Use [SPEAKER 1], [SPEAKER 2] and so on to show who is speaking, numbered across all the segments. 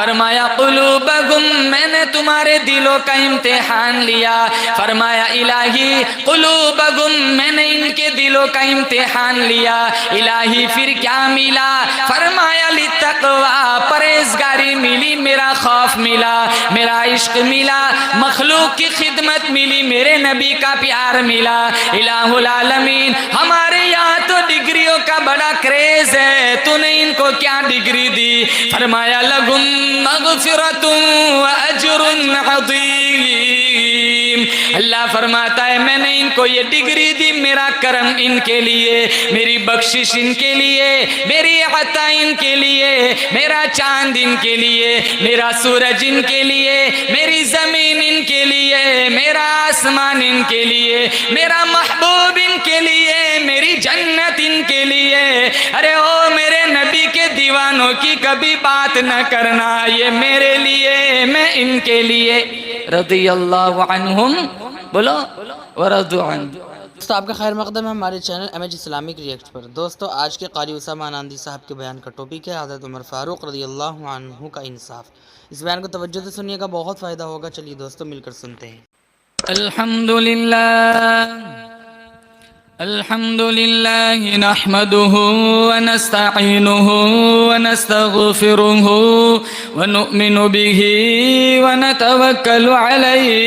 [SPEAKER 1] फरमाया कुलूबकुम, मैंने तुम्हारे दिलों का इम्तिहान लिया। फरमाया इलाही कुलूबकुम, मैंने इनके दिलों का इम्तिहान लिया। इलाही फिर क्या मिला? फरमाया लित्तक़वा, परहेज़गारी मिली, मेरा खौफ मिला, मेरा इश्क मिला, मखलूक की खिदमत मिली, मेरे नबी का प्यार मिला। इलाहुल आलमीन, हमारे यहाँ तो डिग्रियों का बड़ा क्रेज है, तूने इनको क्या डिग्री दी? फरमाया लहुम मग़फ़िरतुन व अज्रुन अज़ीम। अल्लाह फरमाता है मैंने इनको ये डिग्री दी, मेरा करम इनके लिए, मेरी बख्शिश इनके लिए, मेरी अता इनके लिए, मेरा चांद इनके लिए, मेरा सूरज इनके लिए, मेरी जमीन इनके लिए, मेरा आसमान इनके लिए, मेरा महबूब इनके लिए, मेरी जन्नत इनके लिए। अरे ओ मेरे नबी के दीवानों की कभी बात न करना, ये मेरे लिए, मैं इनके लिए। रज़ियल्लाहु अन्हुम, बोलो वरज़ु अन्हु।
[SPEAKER 2] दोस्तों आपका खैर मकदम है हमारे चैनल एमएच इस्लामिक रिएक्ट पर। दोस्तों आज के क़ारी उसामा नांदी साहब के बयान का टॉपिक है हज़रत उमर फ़ारूक रज़ियल्लाहु अन्हु का इंसाफ। इस बयान को तवज्जो से सुनिएगा, बहुत फ़ायदा होगा। चलिए दोस्तों मिलकर सुनते हैं।
[SPEAKER 1] अल्हम्दुलिल्लाह नहमदुहु व नस्तईनुहु व नस्तगफिरुहु व नुमिनु बिही व नतवक्कलु अलैहि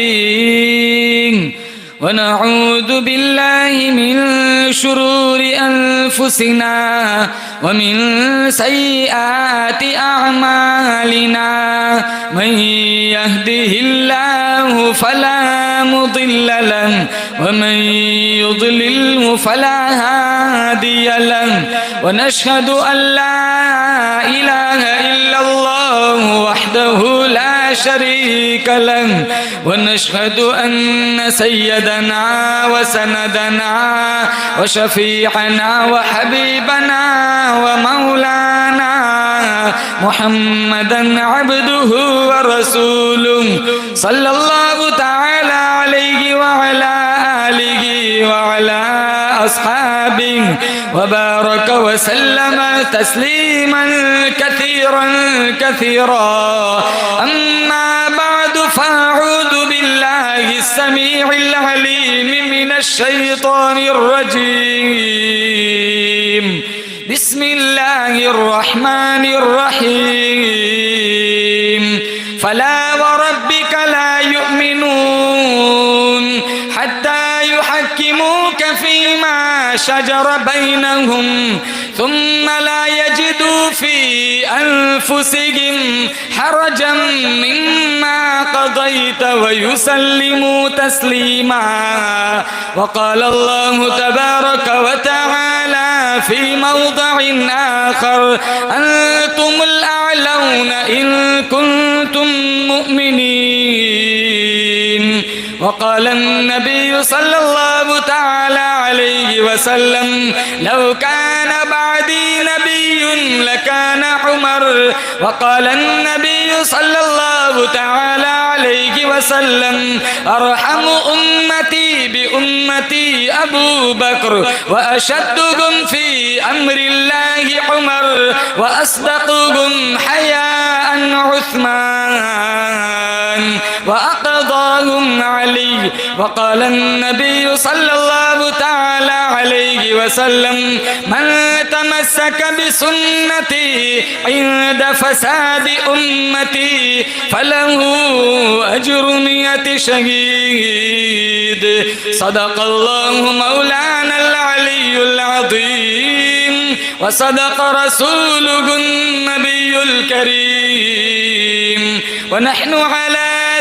[SPEAKER 1] व नऊज़ु बिल्लाहि मिन शुरूरि अनफुसिना व मिन सय्यिआति अअमालिना। मन यहदिहिल्लाहु फला मुदिल्ल लहु व मन युद्लिल्हु फला हादिय लहु व नशहदु अल्ला इलाहा इल्लल्लाहु वहदहु ला शरीक लहु व नशहदु अन्न सय्यदना व सनदना व शफीअना व हबीबना व मौलाना मुहम्मदन अब्दुहु व रसूलुहु सल्लल्लाहु तआला अलैहि व अला आलिहि व अला अस्हाबिहि व बारक व सल्लम तस्लीमन कसीरन कसीरा। अम्मा बाद फ़अऊज़ु बिल्लाहि अस्समीइल अलीम मिनश शैतानिर रजीम। बिस्मिल्लाहिर रहमानिर रहीम। फला व रब्बिका ला युमिनून हत्ता युहक्किमूक फीमा शजर बैनहुम थुम्मा ला यजिदू फी अनफुसिहिम हरजन मिम्मा क़ज़ैत व युसल्लिमू तस्लीमा। वक़ाल अल्लाहु तबारक व तआला फी मौदिअन आखर अंतुमुल अअलौना इन कुंतुम मुमिनीन। वक़ाल अन्नबी सल्लल्लाहु तआला अलैहि वसल्लम लौ कान बअदी नबिय्युन लकान उमर। वक़ाल अन्नबी सल्लल्लाहु तआला अलैहि वसल्लम अरहमु उम्मती बि उम्मती अबू बकर व अशद्दुहुम फी अम्रिल्लाहि उमर व अस्दक़ुहुम हयाअन उस्मान व अक़दाहुम अली। वक़ाल अन्नबी सल्लल्लाहु तआला अलैहि वसल्लम मन तमस्सक बिसुन्नती इंद फसादि उम्मती फलहु अज्रु मियति शहीद। सदक़ल्लाहु मौलानल अलियुल अज़ीम व सदक़ रसूलुहुन नबियुल करीम व नहनु अला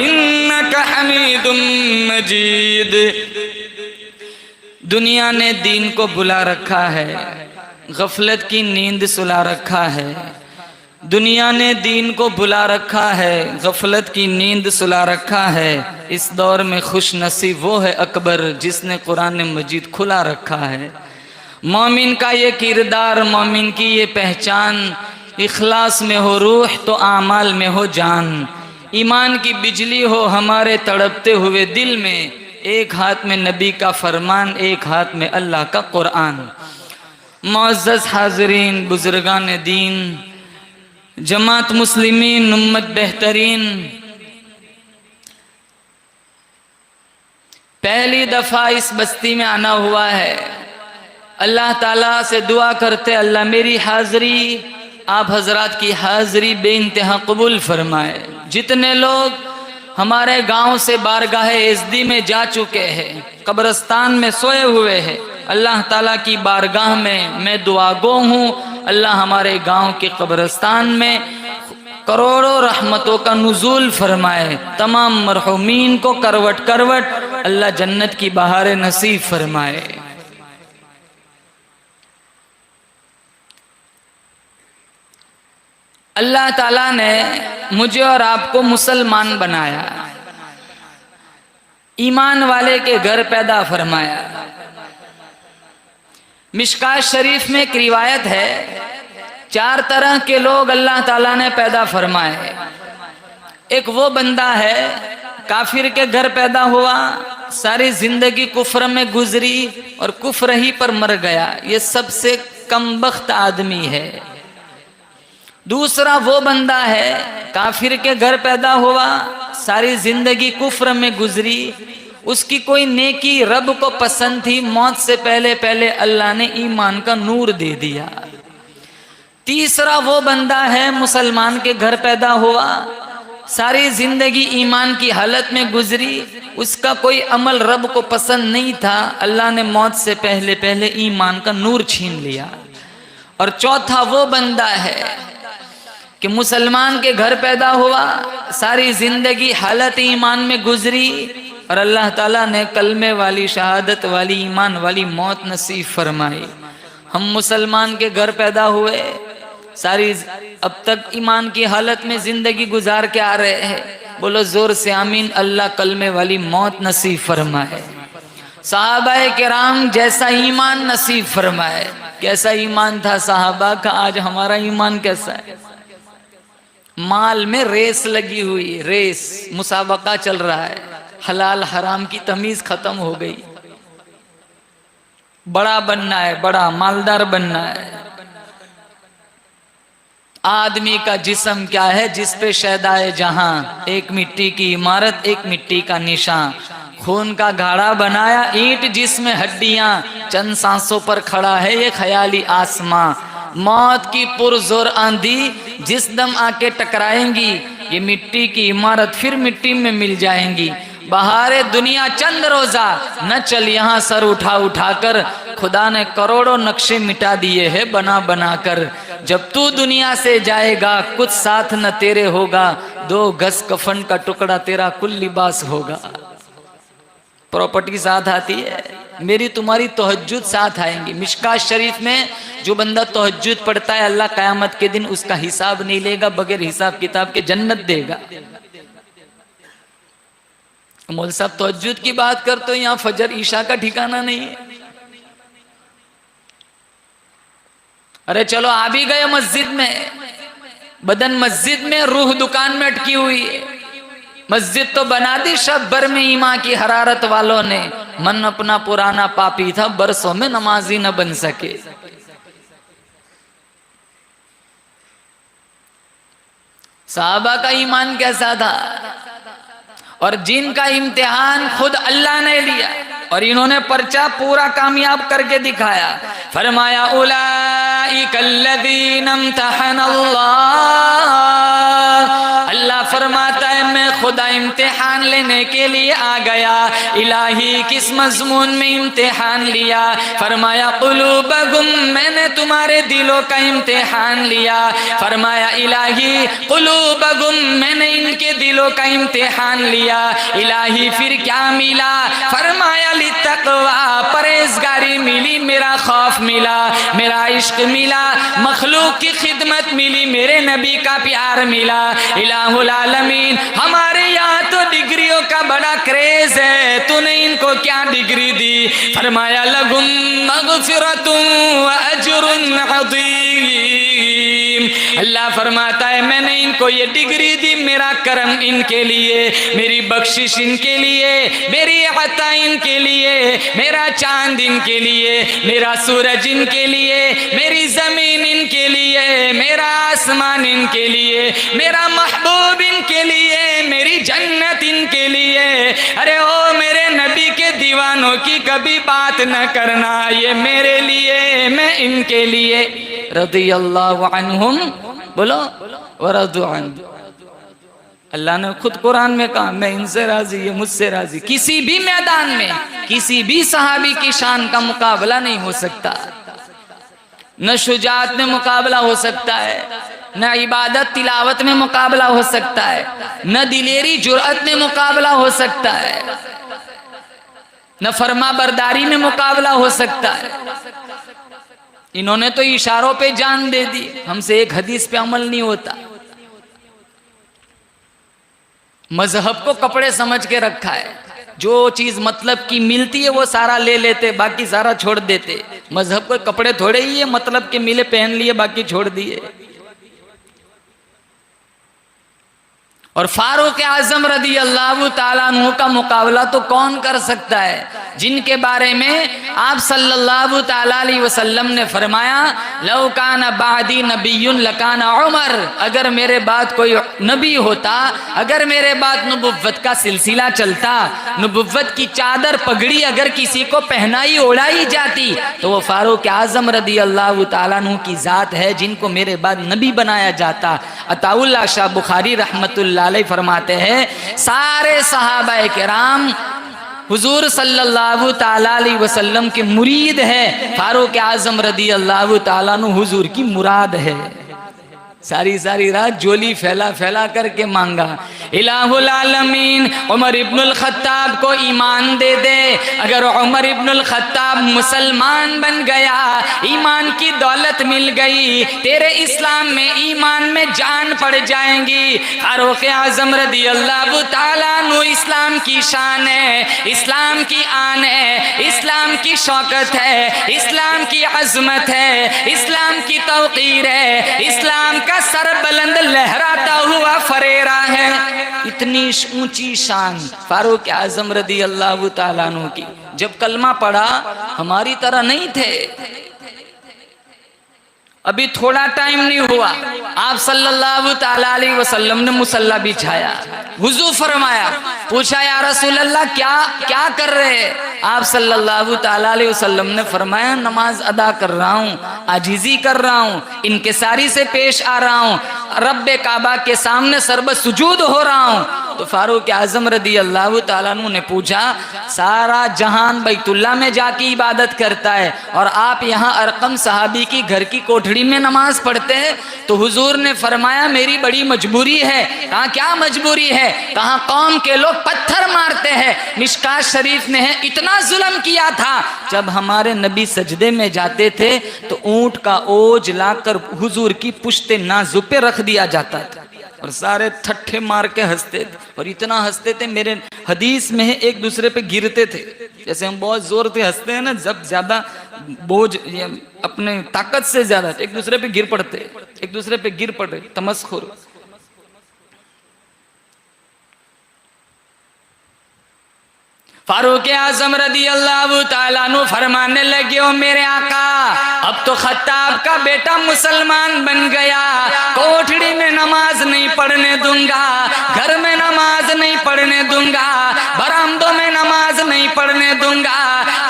[SPEAKER 1] इन्नका हमीदुम मजीद। दुनिया ने दीन को बुला रखा है, गफलत की नींद सुला रखा है। दुनिया ने दीन को बुला रखा है, गफलत की नींद सुला रखा है। इस दौर में खुश नसीब वो है अकबर जिसने कुरान मजीद खुला रखा है। मोमिन का ये किरदार, मोमिन की ये पहचान, इखलास में हो रूह तो आमाल में हो जान। ईमान की बिजली हो हमारे तड़पते हुए दिल में, एक हाथ में नबी का फरमान, एक हाथ में अल्लाह का कुरान। मुअज़्ज़ज़ हाज़रीन, बुजुर्गान दीन, जमात मुस्लिमीन, उम्मत बेहतरीन, पहली दफा इस बस्ती में आना हुआ है। अल्लाह ताला से दुआ करते, अल्लाह मेरी हाज़री आप हजरात की हाज़री बेइंतहा कबूल फरमाए। जितने लोग हमारे गांव से बारगाह एज़दी में जा चुके हैं, कब्रिस्तान में सोए हुए हैं, अल्लाह ताला की बारगाह में मैं दुआगो हूँ। अल्लाह हमारे गांव के कब्रिस्तान में करोड़ों रहमतों का नुज़ूल फरमाए। तमाम मरहूमीन को करवट करवट अल्लाह जन्नत की बहारें नसीब फरमाए। अल्लाह ताला ने मुझे और आपको मुसलमान बनाया, ईमान वाले के घर पैदा फरमाया। मिशकात शरीफ में एक रिवायत है, 4 तरह के लोग अल्लाह ताला ने पैदा फरमाए। एक वो बंदा है काफिर के घर पैदा हुआ, सारी जिंदगी कुफ्र में गुजरी और कुफ्र ही पर मर गया, ये सबसे कमबख्त आदमी है। दूसरा वो बंदा है काफिर के घर पैदा हुआ, सारी जिंदगी कुफ्र में गुजरी, उसकी कोई नेकी रब को पसंद थी, मौत से पहले पहले अल्लाह ने ईमान का नूर दे दिया। तीसरा वो बंदा है मुसलमान के घर पैदा हुआ, सारी जिंदगी ईमान की हालत में गुजरी, उसका कोई अमल रब को पसंद नहीं था, अल्लाह ने मौत से पहले पहले ईमान का नूर छीन लिया। और चौथा वो बंदा है कि मुसलमान के घर पैदा हुआ, सारी जिंदगी हालत ईमान में गुजरी और अल्लाह ताला ने कलमे वाली, शहादत वाली, ईमान वाली मौत नसीब फरमाई। हम मुसलमान के घर पैदा हुए, सारी अब तक ईमान की हालत में जिंदगी गुजार के आ रहे हैं, बोलो जोर से आमीन। अल्लाह कलमे वाली मौत नसीब फरमाए, सहाबाए किराम जैसा ईमान नसीब फरमाए। कैसा ईमान था सहाबा का, आज हमारा ईमान कैसा है? माल में रेस लगी हुई, रेस मुसाबका चल रहा है, हलाल हराम की तमीज खत्म हो गई। बड़ा बनना है, बड़ा मालदार बनना है। आदमी का जिस्म क्या है जिस पे शैदाए जहां, एक मिट्टी की इमारत, एक मिट्टी का निशान। खून का घाड़ा बनाया ईंट जिसमें हड्डियां, चंद सांसों पर खड़ा है ये ख्याली आसमां। मौत की पुरजोर आंधी जिस दम आके टकराएंगी, ये मिट्टी की इमारत फिर मिट्टी में मिल जाएंगी। बहारे दुनिया चंद रोजा, न चल यहाँ सर उठा उठा कर, खुदा ने करोड़ों नक्शे मिटा दिए हैं बना बना कर। जब तू दुनिया से जाएगा कुछ साथ न तेरे होगा, 2 गज कफन का टुकड़ा तेरा कुल लिबास होगा। प्रॉपर्टी साथ आती है, मेरी तुम्हारी तहज्जुद साथ आएंगी। मिशकात शरीफ में जो बंदा तहज्जुद पढ़ता है, अल्लाह क़यामत के दिन उसका हिसाब नहीं लेगा, बगैर हिसाब किताब के जन्नत देगा। मौलवी साहब तहज्जुद की बात करते हो, यहाँ फजर ईशा का ठिकाना नहीं है। अरे चलो आ भी गए मस्जिद में, बदन मस्जिद में, रूह दुकान में अटकी हुई है। मस्जिद तो बना दी शब भर में ईमान की हरारत वालों ने, मन अपना पुराना पापी था, बरसों में नमाजी न बन सके। साहबा का ईमान कैसा था, और जिनका इम्तिहान खुद अल्लाह ने लिया और इन्होंने पर्चा पूरा कामयाब करके दिखाया। फरमाया उलाइकल्लज़ीना इम्तहनल्लाह, अल्लाह फरमाता है है मैं खुदा इम्तिहान लेने के लिए आ गया। इलाही किस मजमून में इम्तिहान लिया? फरमाया कुलूबकुम, मैंने तुम्हारे दिलों का इम्तिहान लिया। फरमाया इलाही कुलूबकुम, मैंने इनके दिलों का इम्तिहान लिया। इलाही फिर क्या मिला? फरमाया लितक़वा, परहेज़गारी मिली, मेरा खौफ मिला, मेरा इश्क मिला, मखलूक की खिदमत मिली, मेरे नबी का प्यार मिला। इलाहुल आलमीन, हमारे यहाँ तो डिग्रियों का बड़ा क्रेज है, तूने इनको क्या डिग्री दी? फरमाया लहुम मग़फ़िरतुन व अज्रुन अज़ीम। अल्लाह फरमाता है मैंने इनको ये डिग्री दी, मेरा करम इनके लिए, मेरी बख्शिश इनके लिए, मेरी अता इनके लिए, मेरा चांद इनके लिए, मेरा सूरज इनके लिए, मेरी जमीन इनके लिए, मेरा आसमान इनके लिए, मेरा महबूब इनके लिए, मेरी जन्नत इनके लिए। अरे ओ मेरे नबी के दीवानों की कभी बात न करना, ये मेरे लिए, मैं इनके लिए। रज़ियल्लाहु अन्हुम, बोलो वरदु अन्हु। अल्लाह ने खुद कुरान में कहा मैं इनसे राजी, ये मुझसे राजी। किसी भी मैदान में किसी भी सहाबी की शान का मुकाबला नहीं हो सकता। न शुजात में मुकाबला हो सकता है, न इबादत तिलावत में मुकाबला हो सकता है, न दिलेरी जुर्अत में मुकाबला हो सकता है, न फरमा बरदारी में मुकाबला हो सकता है। इन्होंने तो इशारों पे जान दे दी, हमसे एक हदीस पे अमल नहीं होता। मजहब को कपड़े समझ के रखा है, जो चीज मतलब की मिलती है वो सारा ले लेते, बाकी सारा छोड़ देते। मजहब को कपड़े थोड़े ही है, मतलब के मिले पहन लिए, बाकी छोड़ दिए। और फारूक आजम रदी अल्लाह ताला अन्हु का मुकाबला तो कौन कर सकता है, जिनके बारे में आप सल्लल्लाहु ताला अलैहि वसल्लम ने फरमाया लौ काना बादी नबियुन लकाना उमर, अगर मेरे बाद कोई नबी होता, अगर मेरे बाद नबुव्वत का सिलसिला चलता, नबुव्वत की चादर पगड़ी अगर किसी को पहनाई ओढ़ाई जाती तो वो फारूक आजम रदी अल्लाह ताला अन्हु की जात है, जिनको मेरे बाद नबी बनाया जाता। अताउल्लाह शाह बुखारी रहमतुल्लाह अलैह फरमाते हैं सारे सहाबाए किराम हुजूर सल्लल्लाहु ताला अलैहि वसल्लम के मुरीद है, फारूक आजम रदी अल्लाह ताला अन्हु हुजूर की मुराद है। सारी सारी रात जोली फैला फैला करके मांगा, इलाहुल आलमीन उमर इब्नुल खत्ताब को ईमान दे दे। अगर उमर इब्नुल खत्ताब मुसलमान बन गया, ईमान की दौलत मिल गई, तेरे इस्लाम में ईमान में जान पड़ जाएंगी। फारूक आजम रदी अल्लाह ताला अन्हु इस्लाम की शान है, इस्लाम की आन है, इस्लाम की शौकत है, इस्लाम की अजमत है, इस्लाम की तौकीर है, इस्लाम का सर बुलंद लहराता हुआ फरेरा है। इतनी ऊंची शान फारूक आजम रदी अल्लाह ताला अन्हु की। जब कलमा पढ़ा हमारी तरह नहीं थे, अभी थोड़ा टाइम नहीं हुआ, आप सल्लल्लाहु ताला अलैहि वसल्लम ने मुसल्ला बिछाया, वुजू फरमाया, पूछा या रसूल अल्लाह क्या क्या कर रहे हैं? आप सल्लल्लाहु ताला अलैहि वसल्लम ने फरमाया नमाज अदा कर रहा हूँ, आजिज़ी कर रहा हूँ, इनकिसारी से पेश आ रहा हूँ, रब्बे काबा के सामने सरब सुजूद हो रहा हूँ। तो फारूक आजम रदी अल्लाह ताला अन्हु ने पूछा सारा जहान बैतुल्ला में जाके इबादत करता है और आप यहाँ अरकम सहाबी की घर की कोठड़ी में नमाज पढ़ते हैं? तो हुजूर ने फरमाया मेरी बड़ी मजबूरी है। कहा क्या मजबूरी है? कहा कौम के लोग पत्थर मारते हैं। मिशकात शरीफ ने है इतना जुल्म किया था, जब हमारे नबी सजदे में जाते थे तो ऊंट का ओज लाकर हुजूर की पुश्ते नाजुक पे रख दिया जाता था और सारे ठट्ठे मार के हंसते थे, और इतना हंसते थे मेरे हदीस में है एक दूसरे पे गिरते थे। जैसे हम बहुत जोर से हंसते हैं ना, जब ज्यादा बोझ अपने ताकत से ज्यादा एक दूसरे पे गिर पड़ते, एक दूसरे पे गिर पड़े, तमस्खुर। फारूक आजम रदी अल्लाह ताला अन्हु फरमाने लगे ओ मेरे आका, अब तो खत्ताब का बेटा मुसलमान बन गया, कोठड़ी में नमाज नहीं पढ़ने दूंगा, घर में नमाज नहीं पढ़ने दूंगा, बरामदों में नमाज नहीं पढ़ने दूंगा,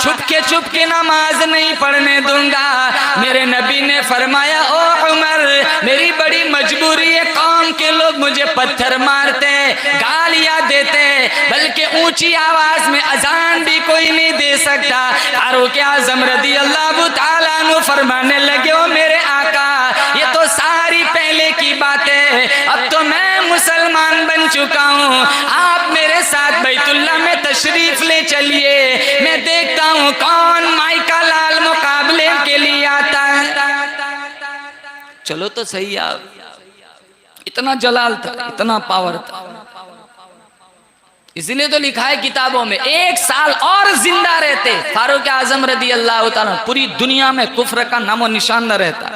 [SPEAKER 1] छुप के नमाज नहीं पढ़ने दूंगा। मेरे नबी ने फरमाया, ओ उमर, मेरी बड़ी मजबूरी है, कौम के लोग मुझे पत्थर मारते, गालियां देते, बल्कि ऊंची आवाज में अजान भी कोई नहीं दे सकता। फारूक आज़म रज़ी अल्लाह ताला अन्हु फरमाने लगे, ओ मेरे आका, ये तो सारी पहले की बात है, अब तो मैं मुसलमान बन चुका हूँ। आप मेरे साथ बैतुल्ला में तशरीफ ले चलिए, मैं देखता हूँ कौन माई का लाल मुकाबले के लिए आता है। चलो तो सही, आप इतना जलाल था, इतना पावर था, इसलिए तो लिखा है किताबों में, 1 साल और जिंदा रहते फारूक आजम रज़ी अल्लाह ताला, पूरी दुनिया में कुफ्र का नामो निशान न रहता।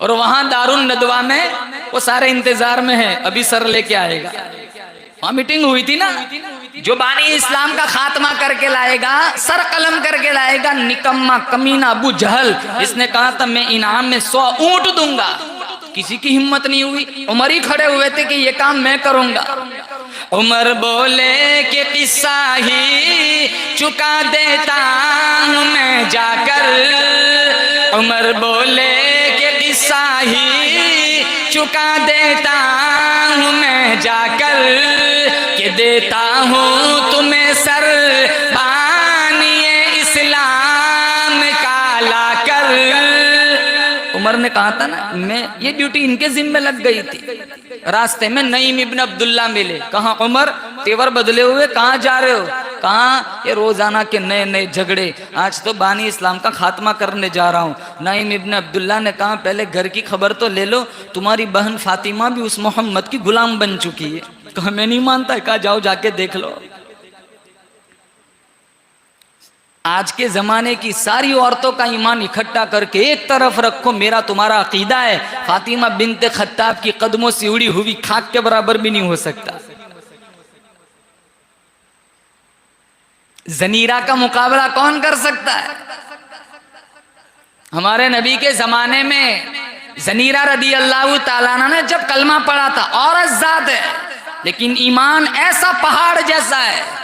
[SPEAKER 1] और वहां दारुन नदवा में वो सारे इंतजार में है, अभी सर लेके आएगा। वहां मीटिंग हुई थी ना, जो बानी इस्लाम का खात्मा करके लाएगा, सर कलम करके लाएगा, निकम्मा कमीना अबू जहल, इसने कहा था मैं इनाम में 100 ऊंट दूंगा। किसी की हिम्मत नहीं हुई, उमर ही खड़े हुए थे कि ये काम मैं करूंगा। उमर बोले कि किस्सा ही चुका देता हूं मैं जाकर, उमर बोले कि किस्सा ही चुका देता हूं मैं जाकर, कि देता हूं तुम्हें सर बानिए इस्लाम का लाकर। उमर ने कहा था ना, मैं ये ड्यूटी इनके जिम्मे लग गई थी। रास्ते में नईम इब्न अब्दुल्ला मिले, कहा उमर तेवर बदले हुए कहाँ जा रहे हो? कहा ये रोजाना के नए नए झगड़े, आज तो बानी इस्लाम का खात्मा करने जा रहा हूँ। नईम इब्न अब्दुल्ला ने कहा पहले घर की खबर तो ले लो, तुम्हारी बहन फातिमा भी उस मोहम्मद की गुलाम बन चुकी है। कहा मैं नहीं मानता। कहा जाओ जाके देख लो। आज के जमाने की सारी औरतों का ईमान इकट्ठा करके एक तरफ रखो, मेरा तुम्हारा अकीदा है फातिमा बिन्ते खत्ताब की कदमों से उड़ी हुई खाक के बराबर भी नहीं हो सकता। जनीरा का मुकाबला कौन कर सकता है? हमारे नबी के जमाने में जनीरा रदी अल्लाह ताला ने जब कलमा पढ़ा था, औरत जात है लेकिन ईमान ऐसा पहाड़ जैसा है।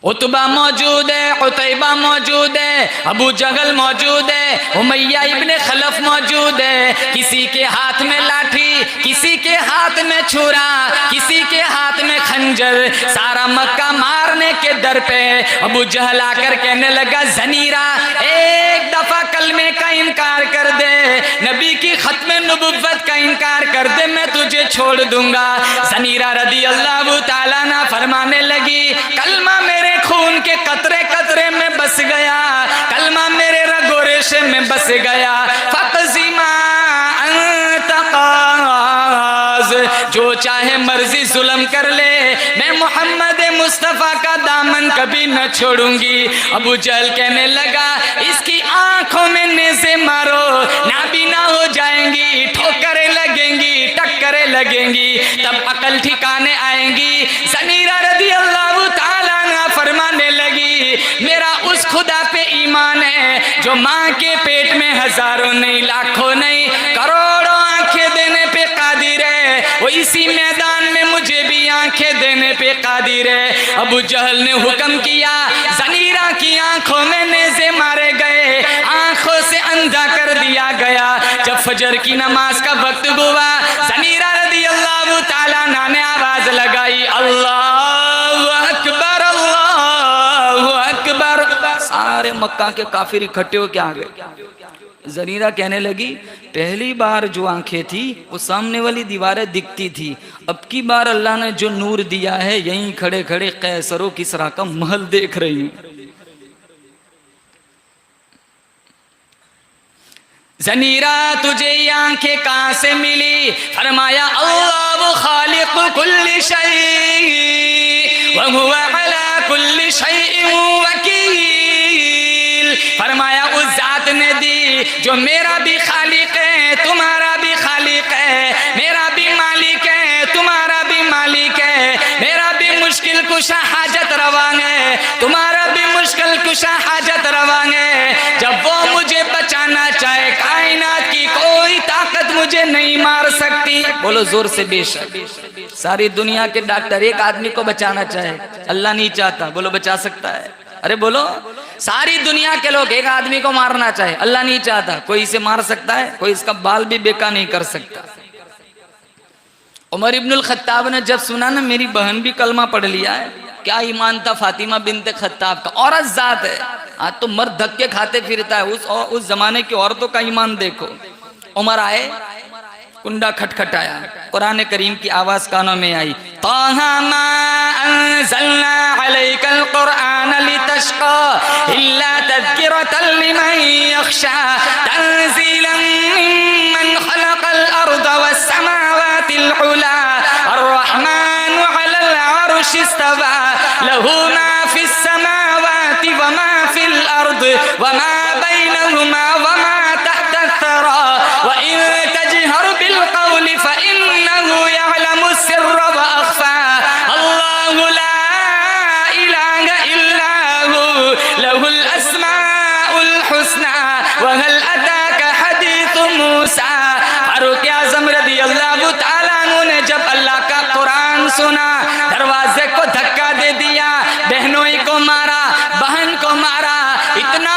[SPEAKER 1] उतबा मौजूद है, उतैबा मौजूद है, अबू जहल मौजूद है, उमैया इब्ने खलफ मौजूद है। किसी के हाथ में लाठी, किसी के हाथ में छुरा, किसी के हाथ में खंजर, सारा मक्का मारने के दर पे अबू जहल आकर कहने लगा, जनीरा एक दफा कलमे का इनकार कर दे, नबी की खत्म नबुव्वत का इनकार कर दे, मैं तुझे छोड़ दूंगा। जनीरा रदी अल्लाह ताला ना फरमाने लगी, कलमा मेरे खून के कतरे कतरे में बस गया, कलमा मेरे रगो रेशे में बस गया। फक़ज़िमा अंतक़ाज़, जो चाहे मर्जी जुल्म कर ले, मैं मोहम्मद मुस्तफ़ा का दामन कभी न छोड़ूंगी। अबू जहल कहने लगा, इसकी आंखों में नेज़े मारो, नाबीना हो जाएंगी, ठोकरें लगेंगी, टक्करें लगेंगी, तब अकल ठिकाने आएंगी। ज़नीरा रज़ी अल्लाह ताला अन्हा फरमाने लगी, मेरा उस खुदा पे ईमान है जो माँ के पेट में हजारों नहीं, लाखों नहीं, करोड़ों आंखें देने पे कादिर है, वो इसी मैदान में मुझे भी आंखें देने पे कादिर है। अबू जहल ने हुक्म किया, ज़नीरा की आंखों में नेज़े मारे गए, आंखों से अंधा कर दिया गया। जब फजर की नमाज का वक्त हुआ, ज़नीरा रज़ी अल्लाह ताला अन्हा ने आवाज लगाई, अल्लाहु अकबर, अल्लाहु अकबर। सारे मक्का के काफिर इकट्ठे होके आ गए। ज़नीरा कहने लगी, पहली बार जो आंखें थी वो सामने वाली दीवारें दिखती थी, अब की बार अल्लाह ने जो नूर दिया है, यहीं खड़े खड़े कैसरो किसरा का महल देख रही हूं। ज़नीरा तुझे ये आंखें कहां से मिली? फरमाया, अल्लाहु खालिक़ कुल्ली शै व हुवा अला कुल्ली शैइन वकील। फरमाया उस जात ने दी जो मेरा भी खालिक है, तुम्हारा भी खालिक है, मेरा भी मालिक है, तुम्हारा भी मालिक है, मेरा भी मुश्किल कुशा हाजत रवा है, तुम्हारा भी मुश्किल कुशा हाजत रवा है। जब वो मुझे बचाना चाहे, कायनात की कोई ताकत मुझे तुझे नहीं मार सकती। बोलो जोर से बेशक। सारी दुनिया के डॉक्टर एक आदमी को बचाना चाहे, अल्लाह नहीं चाहता, बोलो बचा सकता है? अरे बोलो, सारी दुनिया के लोग एक आदमी को मारना चाहे, अल्लाह नहीं चाहता, कोई इसे मार सकता है? कोई इसका बाल भी बेका नहीं कर सकता। उमर इब्नुल खत्ताब ने जब सुना ना मेरी बहन भी कलमा पढ़ लिया है, क्या ईमान था फातिमा बिनते खत्ताब का, औरत जात है, आज तो मर्द धक्के खाते फिरता है, उस जमाने की औरतों का ईमान देखो। उमर आए, कुंडा खटखटाया, कुरान करीम की आवाज कानों में आई, ताहा मा अंज़लना अलैकल कुरआन लितश्का इल्ला तज़किरतन लिमन यख्शा तंज़ीलन मिम्मन खलक़ल अर्द वस समावातिल उला अर्रहमानु अलल अर्श इस्तवा लहू मा फिस समावाति व मा फिल अर्द व मा बैनहुमा व मा तहत थरा व इन तजहर बिल क़ौल फइन्नहु यअलमु सिर्र व अख़फ़ा अल्लाहु ला इलाहा इल्ला हु लहुल अस्माउल हुस्ना व हल अताका हदीथु मूसा। फारूक आज़म रज़ियल्लाहु ताला अन्हु ने जब अल्लाह का कुरान सुना, दरवाजे को धक्का दे दिया, बहनोई को मारा, बहन को मारा, इतना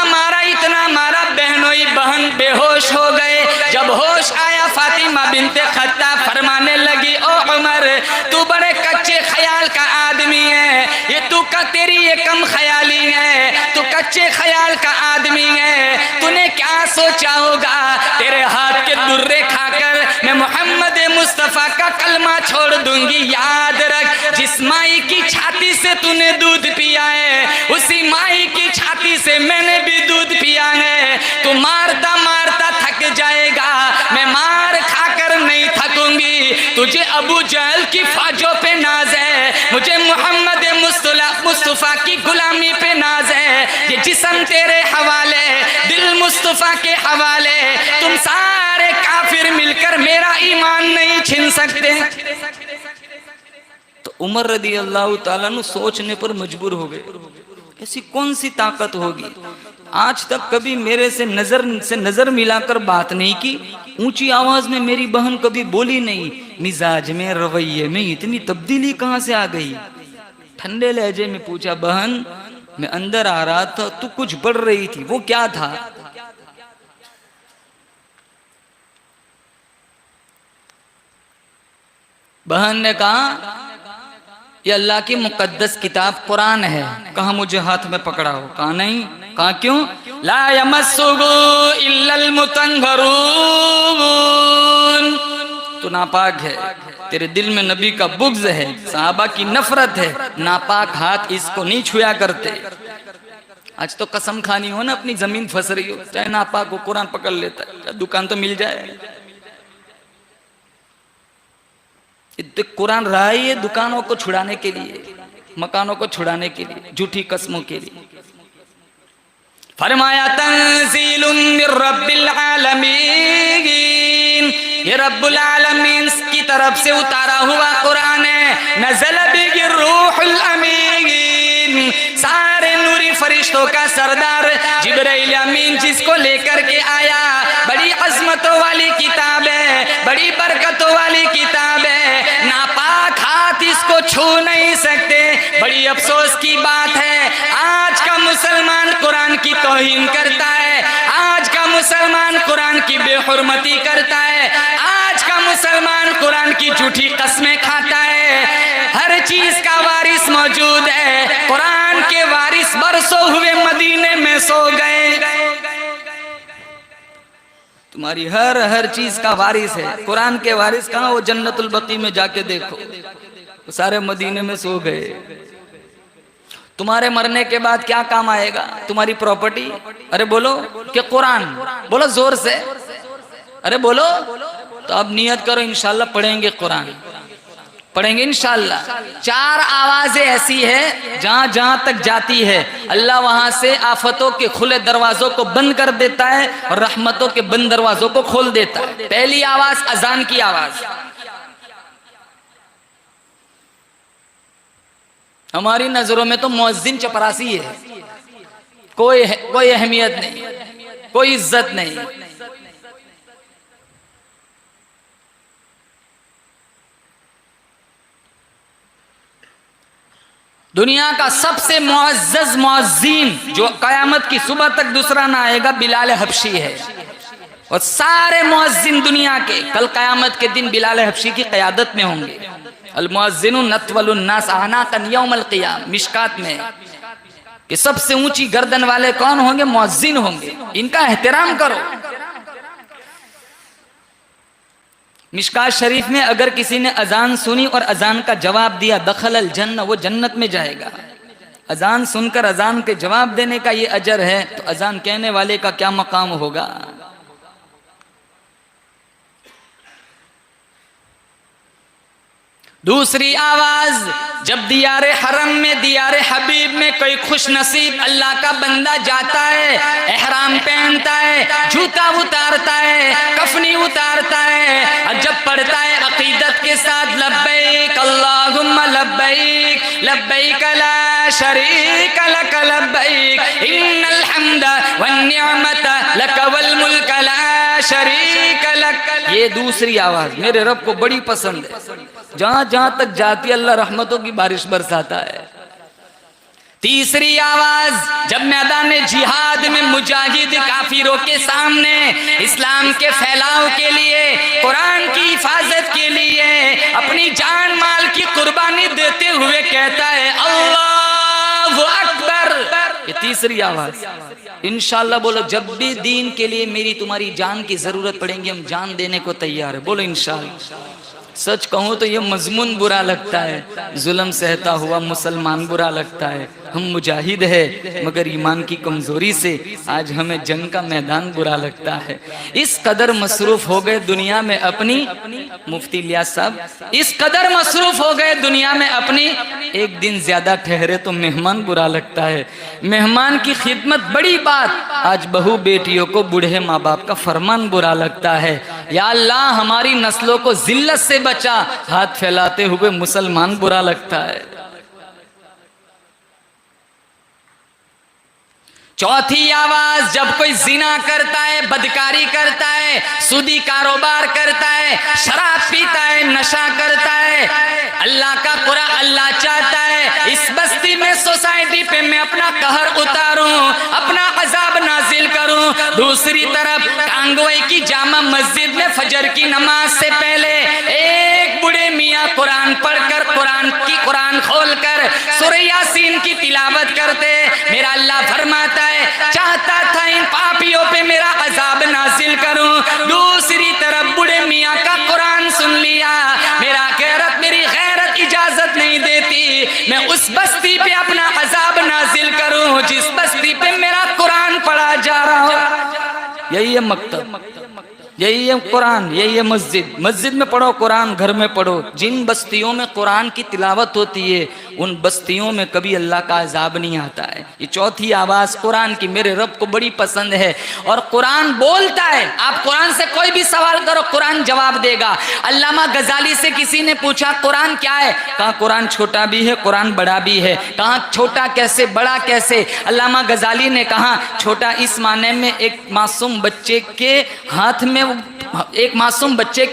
[SPEAKER 1] मारा बहनोई बहन बेहोश हो गए। जब होश आया फातिमा बिनते खत्ताब फरमाने लगी, ओ उमर तू बड़े कच्चे ख्याल का आदमी है, ये तू का तेरी ये कम ख्याली है, तू कच्चे ख्याल का आदमी है, तूने क्या सोचा होगा, तेरे हाथ के दुर्रे खाकर मैं मोहम्मद मुस्तफ़ा का कलमा छोड़ दूंगी। याद रख, जिस माई की छाती से तूने दूध पिया है, उसी माई की छाती से मैंने भी दूध पिया है। तू मारता मारता थक जाएगा, मैं मार खाकर नहीं थकूंगी। तुझे अबू जहल की फौजों पे नाज है, मुझे मोहम्मद मुस्तफ़ा की गुलामी पे नाज है। ये जिस्म तेरे हवाले, दिल मुस्तफ़ा के हवाले, तुम सारे काफिर मिलकर मेरा ईमान नहीं छीन सकते। तो उमर रज़ियल्लाहु ताला अन्हु सोचने पर मजबूर हो गए, ऐसी कौन सी ताकत होगी, आज तक कभी मेरे से नजर मिलाकर बात नहीं की, ऊंची आवाज में मेरी बहन कभी बोली नहीं, मिजाज में रवैये में इतनी तब्दीली कहां से आ गई। ठंडे लहजे में पूछा, बहन मैं अंदर आ रहा था, तू कुछ पढ़ रही थी, वो क्या था? बहन ने कहा, ये अल्लाह की मुकद्दस किताब कुरान है। कहा मुझे हाथ में पकड़ा हो? कहा नहीं। कहा क्यों? ला यमस्सुहु इल्लल मुतहहरून, तो नापाक है, तेरे दिल में नबी का बुग़्ज़ है, सहाबा की नफरत है, नापाक हाथ इसको नहीं छुआ करते। आज तो कसम खानी हो ना, अपनी जमीन फंस रही हो, चाहे नापाक हो, कुरान पकड़ लेता है, दुकान तो मिल जाए। कुरान रहा ही है दुकानों को छुड़ाने के लिए, मकानों को छुड़ाने के लिए, झूठी कसमों के लिए। फरमाया तंज़ीलुम मिर रब्बिल आलमीन, ये रब्बुल आलमीन की तरफ से उतारा हुआ कुरान है। नज़ल बिही रूहुल अमीन, सारे नूरी फरिश्तों का सरदार जिब्राइल अमीन जिसको लेकर के आया। बड़ी अज़मतों वाली किताब है, बड़ी बरकतों वाली किताब है, नापाक हाथ इसको छू नहीं सकते। बड़ी अफसोस की बात है, आज का मुसलमान कुरान की तौहीन करता है, आज का मुसलमान कुरान की बेहुरमती करता है, आज का मुसलमान कुरान की झूठी कसमें खाता है। हर चीज का वारिस मौजूद है, कुरान के वारिस बरसों हुए मदीने में सो गए। तुम्हारी हर चीज का वारिस है, कुरान के वारिस कहाँ? वो जन्नतुल बकी में जाके देखो, वो सारे मदीने में सो गए। तुम्हारे मरने के बाद क्या काम आएगा? तुम्हारी प्रॉपर्टी? अरे बोलो कि कुरान, बोलो जोर से, अरे बोलो। तो अब नियत करो, इंशाल्लाह पढ़ेंगे कुरान, पढ़ेंगे इंशाल्लाह। 4 आवाजें ऐसी है जहां जहां तक जाती है अल्लाह वहां से आफतों के खुले दरवाजों को बंद कर देता है और रहमतों के बंद दरवाजों को खोल देता है। पहली आवाज अजान की आवाज। हमारी नजरों में तो मुअज्जिन चपरासी है, कोई अहमियत नहीं, कोई इज्जत नहीं। दुनिया का सबसे मुअज़्ज़ज़ मुअज़्ज़िन जो क़यामत की सुबह तक दूसरा ना आएगा बिलाल हबशी है। और सारे मुअज़्ज़िन दुनिया के कल क़यामत के दिन बिलाल हबशी की क़यादत में होंगे। अल मुअज़्ज़िनु नत्वलुन नास अनाक़न यौमल क़ियाम, मिशकात में कि सबसे ऊंची गर्दन वाले कौन होंगे? मुअज़्ज़िन होंगे। इनका एहतराम करो। मिशकात शरीफ में अगर किसी ने अजान सुनी और अजान का जवाब दिया दखलल जन्नह, वो जन्नत में जाएगा। अजान सुनकर अजान के जवाब देने का ये अजर है, तो अजान कहने वाले का क्या मकाम होगा। दूसरी आवाज, जब दियारे हरम में दियारे हबीब में कोई खुश नसीब अल्लाह का बंदा जाता है, एहराम पहनता है, जूता उतारता है, कफनी उतारता है और जब पढ़ता है अकीदत के साथ लब्बैक अल्लाहुम्मा लब्बैक लब्बैक ला शरीक लक लब्बैक इन्नल हम्दा वन निअमत लक वल मुल्क ला शरीक लक, ये दूसरी आवाज मेरे रब को बड़ी पसंद है। जहां जहां तक जाती अल्लाह रहमतों की बारिश बरसाता है। तीसरी आवाज, जब मैदान जिहाद में मुजाहिद काफिरों के सामने इस्लाम के फैलाव के लिए, कुरान की हिफाजत के लिए अपनी जान माल की कुर्बानी देते हुए कहता है अल्लाहु अकबर, ये तीसरी आवाज। इंशाअल्लाह बोलो, जब भी दीन के लिए मेरी तुम्हारी जान की जरूरत पड़ेगी हम जान देने को तैयार है। बोलो इंशाअल्लाह। सच कहूँ तो ये मजमून बुरा लगता है, जुल्म सहता हुआ मुसलमान बुरा लगता है। हम मुजाहिद है मगर ईमान की कमजोरी से आज हमें जंग का मैदान बुरा लगता है। इस कदर मसरूफ हो गए दुनिया में अपनी, मुफ्ती इलियास साहब, इस कदर मसरूफ हो गए दुनिया में अपनी, एक दिन ज्यादा ठहरे तो मेहमान बुरा लगता है। मेहमान की खिदमत बड़ी बात, आज बहू बेटियों को बूढ़े माँ बाप का फरमान बुरा लगता है। या अल्लाह हमारी नस्लों को जिल्लत से बचा, हाथ फैलाते हुए मुसलमान बुरा लगता है। चौथी आवाज, जब कोई जिना करता है, बदकारी करता है, सूदी कारोबार करता है, शराब पीता है, नशा करता है, अल्लाह का कुरान अल्लाह चाहता है इस बस्ती में सोसाइटी पे मैं अपना कहर उतारूं, अपना अजाब नाजिल करूं। दूसरी तरफ कांगोई की जामा मस्जिद में फजर की नमाज से पहले एक बूढ़े मियाँ कुरान पढ़कर कुरान खोलकर सूरह यासीन की तिलावत करते। मेरा अल्लाह फरमाता है चाहता था इन पापियों पे मेरा अजाब नाजिल करूं। दूसरी तरफ बूढ़े मियाँ का कुरान सुन लिया, मेरी गैरत इजाजत नहीं देती मैं उस बस्ती पे अपना अजाब नाजिल करूं जिस बस्ती पे मेरा कुरान पढ़ा जा रहा हो। यही है मकतब, यही है कुरान, यही है मस्जिद। मस्जिद में पढ़ो कुरान, घर में पढ़ो। जिन बस्तियों में कुरान की तिलावत होती है उन बस्तियों में कभी अल्लाह का अजाब नहीं आता है। ये चौथी आवाज कुरान की मेरे रब को बड़ी पसंद है। और कुरान बोलता है, आप कुरान से कोई भी सवाल करो कुरान जवाब देगा। अल्लामा गजाली से किसी ने पूछा कुरान क्या है, कहा कुरान छोटा भी है कुरान बड़ा भी है। कहा छोटा कैसे बड़ा कैसे? अल्लामा गजाली ने कहा छोटा इस माने में एक मासूम बच्चे के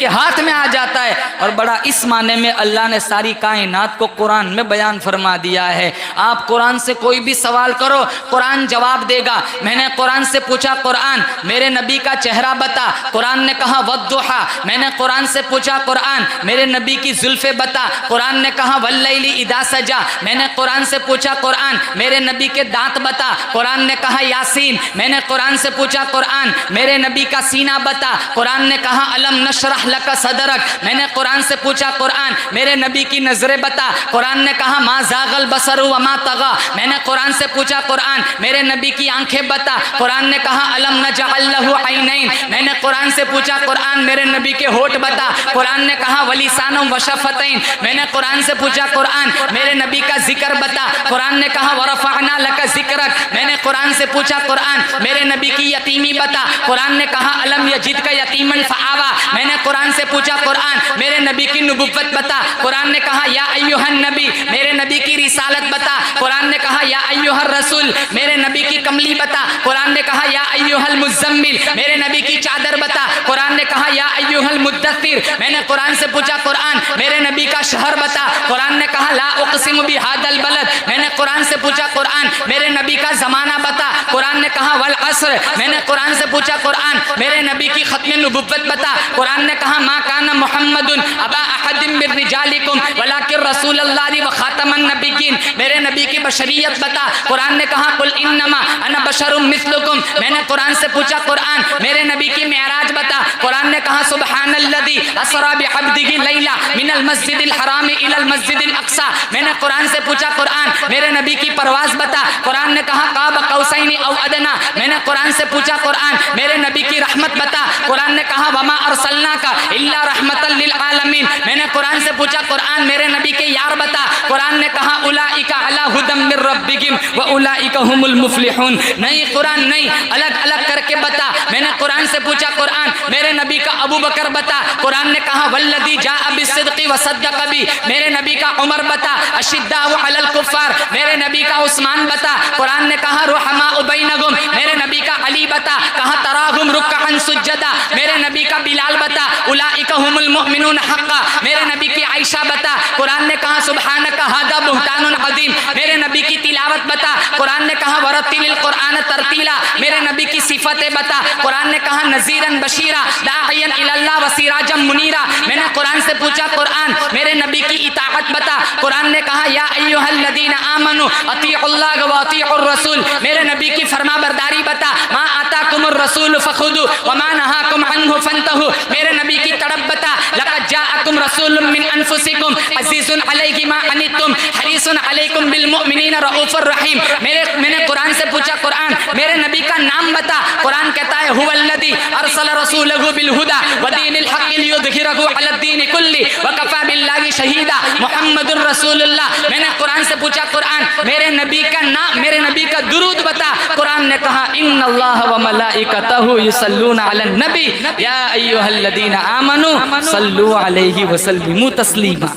[SPEAKER 1] हाथ में आ जाता है, और बड़ा इस माने में अल्लाह ने सारी कायनात को कुरान में बयान फरमा दिया है। आप कुरान से कोई भी सवाल करो कुरान जवाब देगा। मैंने कुरान से पूछा कुरान मेरे नबी का चेहरा बता, कुरान ने कहा वद्दुहा। मैंने कुरान से पूछा कुरान मेरे नबी की जुल्फे बता, कुरान ने कहा वल्लैली इदा सजा। मैंने कुरान से पूछा कुरान मेरे नबी के दांत बता, कुरान ने कहा यासीन। मैंने कुरान से पूछा कुरान मेरे नबी का सीना बता, कुरान ने कहा अलम नशरह लका सदरक। मैंने कुरान से पूछा कुरान मेरे नबी की नजरें बता, कुरान ने कहा मा जागल बसरु व मा तगा। मैंने कुरान से पूछा कुरान मेरे नबी की आंखें बता, कुरान ने कहा अलम नजअल लहु ऐनैन। मैंने कुरान से पूछा कुरान मेरे नबी के होठ बता, कुरान ने कहा वलिसानुम व शफतैन। मैंने कुरान से पूछा कुरान मेरे नबी का जिक्र बता, कुरान ने कहा वरफअना लका जिक्रक। मैंने कुरान से पूछा कुरान मेरे नबी की यतीमी बता, कुरान ने कहा अलम यजिद का यतीमन फआवा। मैंने कुरान से पूछा कुरान मेरे नबी की नुबुव्वत बता, कुरान ने कहा या अय्युहन नबी मेरे नबी की रिसालत बता, कुरान ने कहा या अय्युहर रसूल मेरे नबी की कमली बता, कुरान ने कहा या अय्युहल मुज़म्मिल मेरे नबी की चादर बता, कुरान कुरान ने कहा या अय्युहल मुद्दस्सिर, मैंने कुरान से पूछा कुरान मेरे नबी का शहर बता। कुरान ने कहा ला उक़सिमु बिहादल बलद, मैंने कुरान से पूछा कुरान मेरे नबी का ज़माना बता। कुरान ने कहा वल अस्र, मैंने कुरान से पूछा कुरान मेरे नबी की खत्म नबुव्वत बता। कुरान ने कहा मा काना मुहम्मदुन अबा अहदिम मिन रिजालिकुम वलाकिन रसूलुल्लाहि व खातमन नबिय्यीन, मेरे नबी की बशरियत बता। कुरान ने कहा कुल इन्नमा अना बशरुम मिस्लुकुम, मैंने कुरान से पूछा कुरान मेरे नबी की मेराज बता। कुरान ने कहा सुब्हानल्लज़ी असरा बिअब्दिही लैला मिनल मस्जिदिल हराम इलल मस्जिदिल अक्सा, मैंने कुरान से पूछा कुरान मेरे नबी की परवाज़ बता। कुरान ने कहा काब कौसैनी औ अदना, मैंने कुरान से पूछा कुरान मेरे नबी की रहमत बता। कुरान ने कहा वमा अरसलनाका इल्ला रहमतल लिल आलमीन, मैंने कुरान से पूछा कुरान मेरे नबी के यार बता। कुरान ने कहा उलाइका अला हुदम मिर रब्बिहिम व उलाइका हुमुल मुफ्लिहून, नहीं कुरान नहीं, अलग अलग करके बता। मैंने कुरान से पूछा कुरान मेरे नबी का अबू बकर बता। कुरान ने कहा वल्लज़ी जाअ बिस्सिद्क़ि व सद्दक़ बी, मेरे नबी का उमर बता। अशिद्दाउ अलल कुफ़्फ़ार, मेरे नबी का उस्मान बता। कुरान ने कहा रुहमाउ बैनहुम, मेरे नबी का अली बता। कहा तराहुम रुक्अन सुज्जदा, मेरे नबी का बिलाल बता। उलाइका हुमुल मुमिनून हक़्क़ा, मेरे नबी की आयशा बता। कुरान ने कहा सुब्हानका हादा बुहतानुन अज़ीम, मेरे नबी की तिलावत बता। कुरान ने कहा वरत्तिलिल कुरान तरतीला, मेरे नबी की सिफतें बता। कुरान ने कहा नज़ीरन बशीरा दाइयन इलल्लाह व सिराजम मुनीरा, मैंने कुरान से पूछा कुरान मेरे नबी की इताअत बता। कुरान ने कहा या अय्युहल्लज़ीना आमनू अतीउल्लाह व अतीउर रसूल, मेरे नबी की फरमाबरदारी बता। मा आताकुमुर रसूल फखुदू व मा नहाकुम अन्हु फंतहू, मेरे नबी की तड़प बता। लक़द जाअकुम रसूलुम मिन अनफुसिकुम अज़ीज़ुन अलैहि मा अनित्तुम हरीसुन अलैकुम बिल मुमिनीना रऊफ़ुर रहीम, मैंने कुरान से पूछा कुरान मेरे नबी का नाम बता। कुरान कहता है हुवल्लज़ी अरसल रसूलहु बिल हुदा व दीनिल हक़्क़ि लियुज़हिरहु अलद्दीनि कुल्ली व कफ़ा बिल्लाहि शहीदा मुहम्मदुर रसूलुल्लाह, मैंने कुरान से पूछा कुरान मेरे नबी का नाम मेरे नबी का दुरूद बता। कुरान ने कहा इन्नल्लाह व मलाइकतहु युसल्लूना अलन नबी या अय्युहल्लज़ीना आमनू सल्लू अलैहि व सल्लिमू तस्लीमा।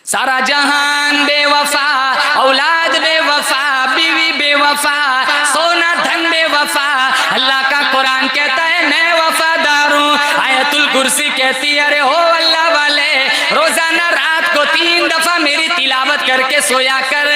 [SPEAKER 1] सारा जहान बेवफा, औलाद बेवफा, बीवी बेवफा, सोना धन बेवफा, अल्लाह का कुरान कहता है मैं वफादार हूँ। आयतुल कुर्सी कहती है अरे हो अल्लाह वाले रोजाना रात को 3 दफा मेरी तिलावत करके सोया कर,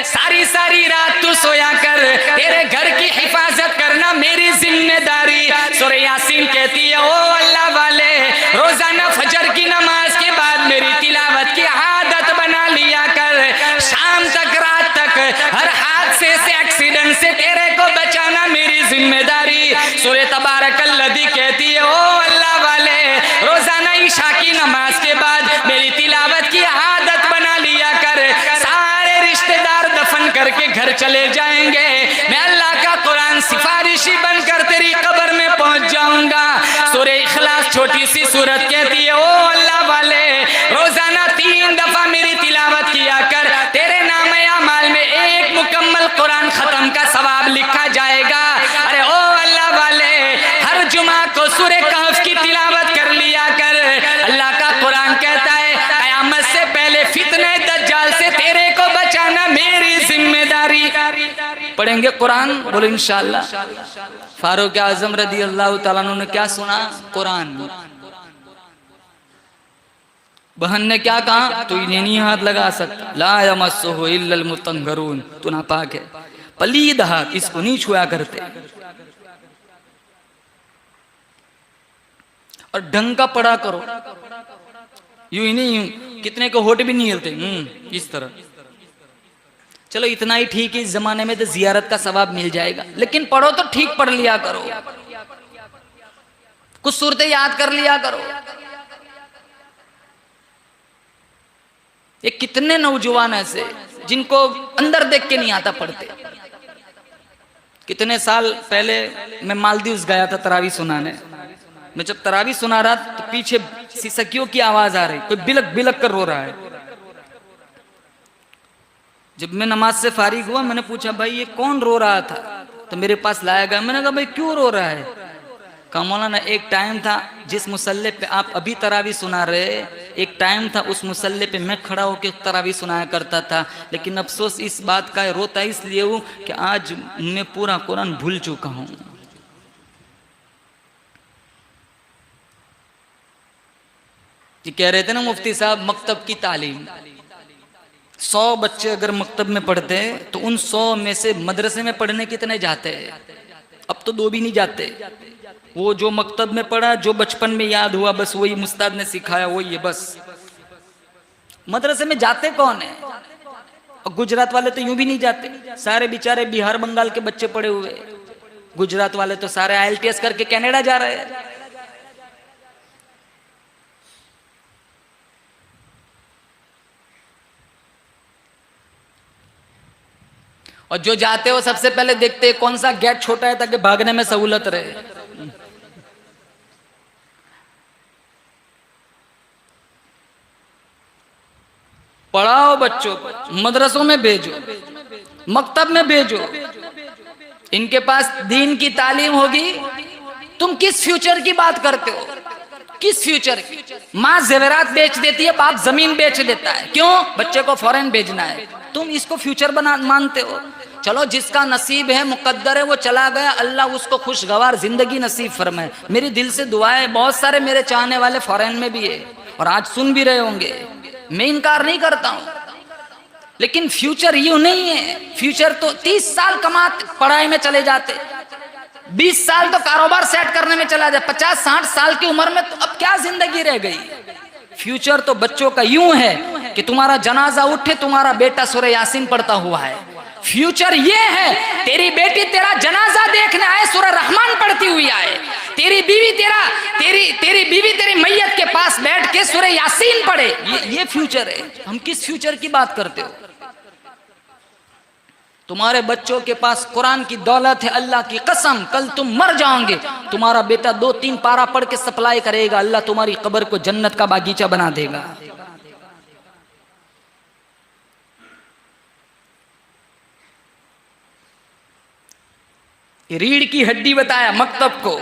[SPEAKER 1] सारी सारी रात तू सोया कर, तेरे घर की हिफाजत करना मेरी जिम्मेदारी। सूरह यासीन कहती है ओ अल्लाह वाले रोजाना फजर की नमाज के बाद मेरी तिलावत की आदत बना लिया कर, शाम तक रात तक हर हादसे से एक्सीडेंट से तेरे को बचाना मेरी जिम्मेदारी। सूरह तबारकल्लज़ी कहती है ओ अल्लाह वाले रोजाना ईशा की नमाज के बाद मेरी तिलावत की आदत बना लिया कर, सारे रिश्तेदार दफन करके घर चले जाएंगे, मैं अल्लाह का कुरान सिफारिशी बनकर तेरी कब्र में पहुंच जाऊंगा। सूरह इखलास छोटी सी सूरत कहती है ओ अल्लाह वाले रोजाना 3 दफा मेरी तिलावत किया कर, तेरे नाम अमाल में एक मुकम्मल कुरान खत्म का सवाब लिखा जाएगा। अरे ओ अल्लाह वाले हर जुमा को सूरह कहफ की तिलावत कर लिया कर। अल्लाह का कुरान कहता है क़यामत से पहले फितने दज्जाल से तेरे को बचाना मेरी जिम्मेदारी। पढ़ेंगे कुरान, बोलो इंशाअल्लाह। फारूक आजम रदी अल्लाह तआला अन्हु ने क्या सुना? कुरान। बहन ने क्या कहा? तू इन्हें नहीं हाथ लगा सकता, ला यमस्सुहु इल्लल मुतहहरून, तू नापाक है, पलीद हाथ इसको नहीं छुआ करते। और ढंग का पढ़ा करो, यूं ही नहीं, यूं कितने को होठ भी नहीं हिलते इस तरह। चलो इतना ही ठीक है, इस जमाने में तो जियारत का सवाब मिल जाएगा, लेकिन पढ़ो तो ठीक पढ़ लिया करो, कुछ सूरतें याद कर लिया करो। ये कितने नौजवान ऐसे जिनको अंदर देख के नहीं आता पढ़ते। कितने साल पहले मैं मालदीव्स गया था तरावी सुनाने। मैं जब तरावी सुना रहा तो पीछे सिसकियों की आवाज आ रही, कोई बिलक बिलक कर रो रहा है। जब मैं नमाज से फारिग हुआ मैंने पूछा भाई ये कौन रो रहा था, तो मेरे पास लाया गया। मैंने कहा भाई क्यों रो रहा है? कहा मौलाना एक टाइम था जिस मुसल्ले पे आप अभी तरावी सुना रहे, एक टाइम था उस मुसल्ले पे मैं खड़ा होकर तरावी सुनाया करता था, लेकिन अफसोस इस बात का रोता इसलिए हूँ कि आज मैं पूरा कुरान भूल चुका हूँ। जी कह रहे थे ना मुफ्ती साहब, मकतब की तालीम, 100 बच्चे अगर मकतब में पढ़ते हैं तो उन 100 में से मदरसे में पढ़ने कितने जाते हैं? अब तो 2 भी नहीं जाते। वो जो मकतब में पढ़ा, जो बचपन में याद हुआ, बस वही मुस्ताद ने सिखाया, वही है बस। मदरसे में जाते कौन है? और गुजरात वाले तो यूं भी नहीं जाते, सारे बेचारे बिहार बंगाल के बच्चे पड़े हुए। गुजरात वाले तो सारे IELTS करके कनाडा जा रहे हैं। और जो जाते हो सबसे पहले देखते हैं कौन सा गेट छोटा है ताकि भागने में सहूलत रहे। पढ़ाओ बच्चों को, मदरसों में भेजो, मकतब में भेजो, इनके पास दीन की तालीम होगी। तुम किस फ्यूचर की बात करते हो? किस फ्यूचर की? माँ जेवरात बेच देती है, बाप जमीन बेच देता है, क्यों? बच्चे को फॉरेन भेजना है। तुम इसको फ्यूचर बना मानते हो? चलो जिसका नसीब है, मुकद्दर है, वो चला गया, अल्लाह उसको खुशगवार जिंदगी नसीब फरमाए। मेरी दिल से दुआ है, बहुत सारे मेरे चाहने वाले फॉरेन में भी है और आज सुन भी रहे होंगे, मैं इनकार नहीं करता हूं, लेकिन फ्यूचर यूं नहीं है। फ्यूचर तो 30 साल कमाते पढ़ाई में चले जाते, 20 साल तो कारोबार सेट करने में चला जाए, 50-60 साल की उम्र में तो अब क्या जिंदगी रह गई। फ्यूचर तो बच्चों का यूं है कि तुम्हारा जनाजा उठे, तुम्हारा बेटा सूरह यासीन पढ़ता हुआ है। फ्यूचर ये है तेरी बेटी तेरा जनाजा देखने आए, सूरह रहमान पढ़ती हुई आए। तेरी बीवी तेरी बीवी तेरी मैयत के पास बैठ के सूरह यासीन पढ़े। ये फ्यूचर है। हम किस फ्यूचर की बात करते हो? तुम्हारे बच्चों के पास कुरान की दौलत है, अल्लाह की कसम कल तुम मर जाओगे, तुम्हारा बेटा 2-3 पारा पढ़ के सप्लाई करेगा, अल्लाह तुम्हारी कब्र को जन्नत का बागीचा बना देगा। रीढ़ की हड्डी बताया मकतब को,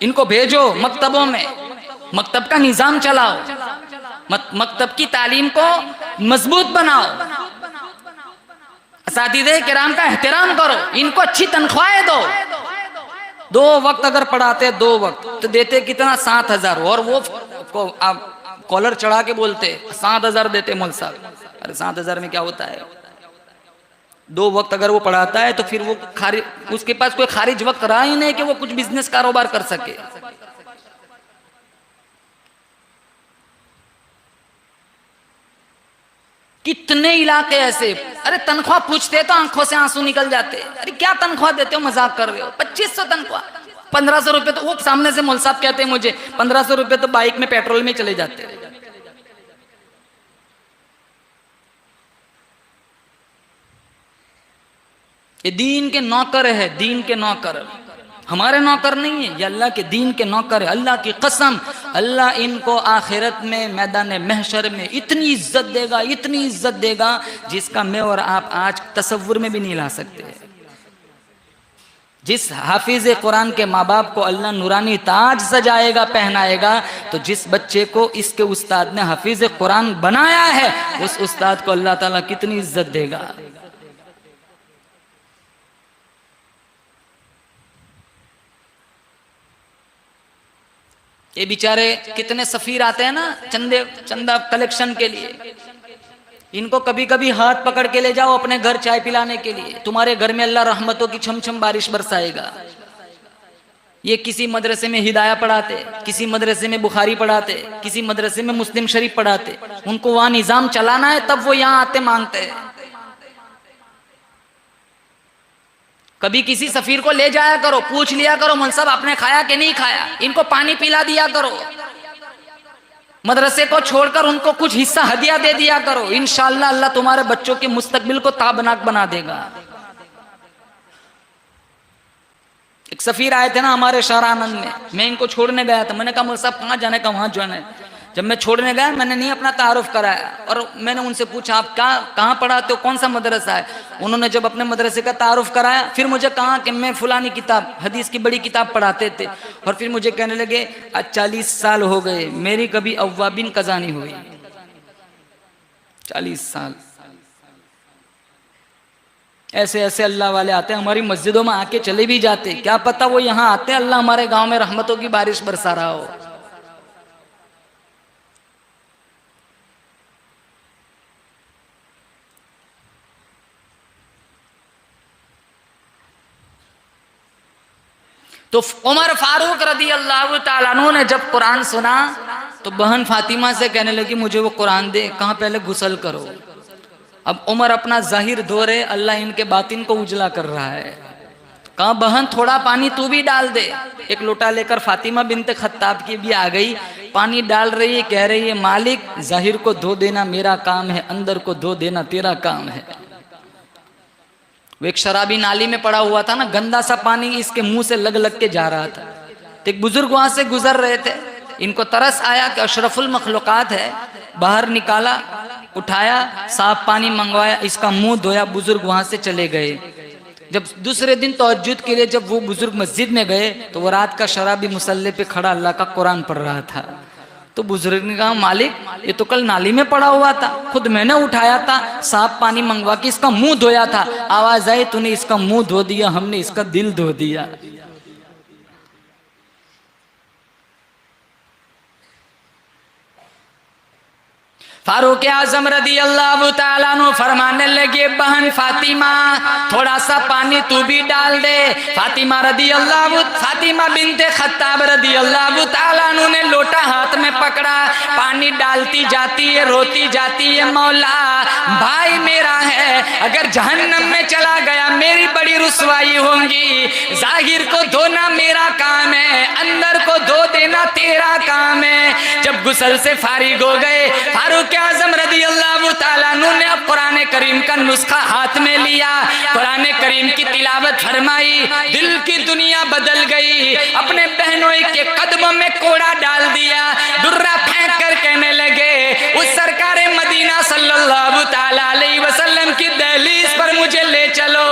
[SPEAKER 1] इनको भेजो मकतबों में, मकतब का निजाम चलाओ, मकतब की तालीम को मजबूत बनाओ, असातिज़े किराम का एहतराम करो, इनको अच्छी तनख्वाहें दो। 2 वक्त अगर पढ़ाते 2 वक्त तो देते कितना? 7,000। और वो आप कॉलर चढ़ा के बोलते 7,000 देते मौल साहब। अरे 7,000 में क्या होता है? 2 वक्त अगर वो पढ़ाता है तो फिर वो उसके पास कोई खारिज वक्त रहा ही नहीं कि वो कुछ बिजनेस कारोबार कर सके। कितने इलाके ऐसे, अरे तनख्वाह पूछते तो आंखों से आंसू निकल जाते। अरे क्या तनख्वाह देते हो? मजाक कर रहे हो? 2500 तनख्वाह, 1500 रुपए तो वो सामने से मौल साहब कहते हैं मुझे 1500 रुपए तो बाइक में पेट्रोल में चले जाते। ये दीन के नौकर है, दीन के नौकर, हमारे नौकर नहीं है, ये अल्लाह के दीन के नौकर है। अल्लाह की कसम, अल्लाह इनको आखिरत में मैदान महशर में इतनी इज्जत देगा, इतनी इज्जत देगा जिसका मैं और आप आज तसव्वुर में भी नहीं ला सकते। जिस हाफिज कुरान के माँ बाप को अल्लाह नूरानी ताज सजाएगा, पहनाएगा, तो जिस बच्चे को इसके उस्ताद ने हाफिज कुरान बनाया है, उस उस्ताद को अल्लाह ताला कितनी इज्जत देगा। ये बेचारे कितने सफीर आते हैं ना चंदा कलेक्शन के लिए, इनको कभी कभी हाथ पकड़ के ले जाओ अपने घर चाय पिलाने के लिए, तुम्हारे घर में अल्लाह रहमतों की छमछम बारिश बरसाएगा। ये किसी मदरसे में हिदाया पढ़ाते, किसी मदरसे में बुखारी पढ़ाते, किसी मदरसे में मुस्लिम शरीफ पढ़ाते, उनको वहां निजाम चलाना है तब वो यहाँ आते मांगते हैं। कभी किसी सफीर को ले जाया करो, पूछ लिया करो मौलवी साहब आपने खाया कि नहीं खाया, इनको पानी पिला दिया करो, मदरसे को छोड़कर उनको कुछ हिस्सा हदिया दे दिया करो। इंशाअल्लाह अल्लाह तुम्हारे बच्चों के मुस्तकबिल को ताबनाक बना देगा। एक सफीर आए थे ना हमारे शहर आनंद में, मैं इनको छोड़ने गया था, मैंने कहा मौलवी साहब कहाँ जाने का, वहां जाना है। जब मैं छोड़ने गया मैंने नहीं अपना तारुफ कराया और मैंने उनसे पूछा आप कहाँ पढ़ाते हो, कौन सा मदरसा है। उन्होंने जब अपने मदरसे का तारुफ कराया फिर मुझे कहा कि मैं फुलानी किताब, हदीस की बड़ी किताब पढ़ाते थे, और फिर मुझे कहने लगे आज 40 साल हो गए मेरी कभी अव्वाबिन कज़ा नहीं हुई। 40 साल। ऐसे ऐसे अल्लाह वाले आते हैं हमारी मस्जिदों में, आके चले भी जाते, क्या पता वो यहाँ आते अल्लाह हमारे गाँव में रहमतों की बारिश बरसा रहा हो। तो उमर फारूक रदी अल्लाह ताला अन्हु ने जब कुरान सुना तो बहन फातिमा से कहने लगी मुझे वो कुरान दे, कहाँ पहले गुसल करो। अब उमर अपना जाहिर धो रहे, अल्लाह इनके बातिन को उजला कर रहा है। कहा बहन थोड़ा पानी तू भी डाल दे। एक लोटा लेकर फातिमा बिनते खत्ताब की भी आ गई, पानी डाल रही है, कह रही है मालिक जाहिर को धो देना मेरा काम है, अंदर को धो देना तेरा काम है। वो एक शराबी नाली में पड़ा हुआ था ना, गंदा सा पानी इसके मुंह से लग लग के जा रहा था। तो एक बुजुर्ग वहां से गुजर रहे थे, इनको तरस आया कि अशरफुल मखलूकात है, बाहर निकाला, उठाया, साफ पानी मंगवाया, इसका मुंह धोया, बुजुर्ग वहां से चले गए। जब दूसरे दिन तहज्जुद के लिए जब वो बुजुर्ग मस्जिद में गए तो वो रात का शराबी मुसल्ले पे खड़ा अल्लाह का कुरान पढ़ रहा था। तो बुजुर्ग ने कहा मालिक ये तो कल नाली में पड़ा हुआ था, खुद मैंने उठाया था, साफ पानी मंगवा के इसका मुंह धोया था, आवाज आई तूने इसका मुंह धो दिया, हमने इसका दिल धो दिया। फारूक आजम रदी अल्लाह ताला अन्हु फरमाने लगे बहन फातिमा थोड़ा सा पानी तू भी डाल दे। फातिमा बिनते खत्ताब रदी अल्लाह ताला अन्हु ने लोटा हाथ में पकड़ा, पानी डालती जाती है, रोती जाती है, मौला भाई मेरा है, अगर जहन्नम में चला गया मेरी बड़ी रुसवाई होगी। जाहिर को धोना मेरा काम है, अंदर को धो देना तेरा काम है। जब गुसल से फारिग हो गए, फारूक आजम रदी अल्लाह ताला अन्हु ने अब कुरान करीम का नुस्खा हाथ में लिया, कुरान करीम की तिलावत फरमाई, दिल की दुनिया बदल गई। अपने बहनों के कदमों में कोड़ा डाल दिया, दुर्रा फेंक कर कहने लगे उस सरकार मदीना सल्लल्लाहु ताला अलैहि वसल्लम की दहलीज पर मुझे ले चलो,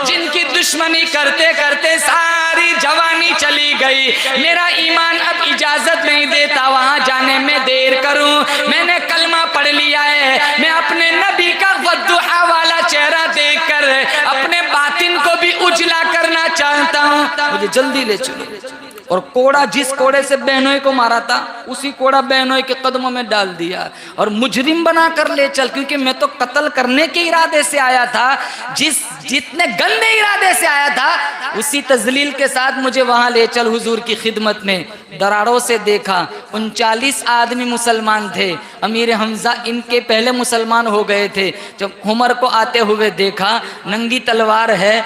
[SPEAKER 1] जिनकी दुश्मनी करते करते सारी जवानी चली गई, मेरा ईमान अब इजाजत नहीं देता वहां जाने में देर करूं। मैंने कलमा पढ़ लिया है, मैं अपने नबी का वद्दुहा वाला चेहरा देखकर अपने बातिन को भी उजला करना चाहता हूं, मुझे जल्दी ले चलो। और कोड़ा जिस कोड़े से बहनोई को मारा था उसी कोड़ा बहनोई के कदमों में डाल दिया और मुजरिम बना कर ले चल, क्योंकि मैं तो कत्ल करने के इरादे से आया था, जितने गंदे इरादे से आया था उसी तजलील के साथ मुझे वहां ले चल हुजूर की खिदमत में। दरारों से देखा 39 आदमी मुसलमान थे, अमीर हमजा इनके पहले मुसलमान हो गए थे। जब उमर को आते हुए देखा नंगी तलवार है,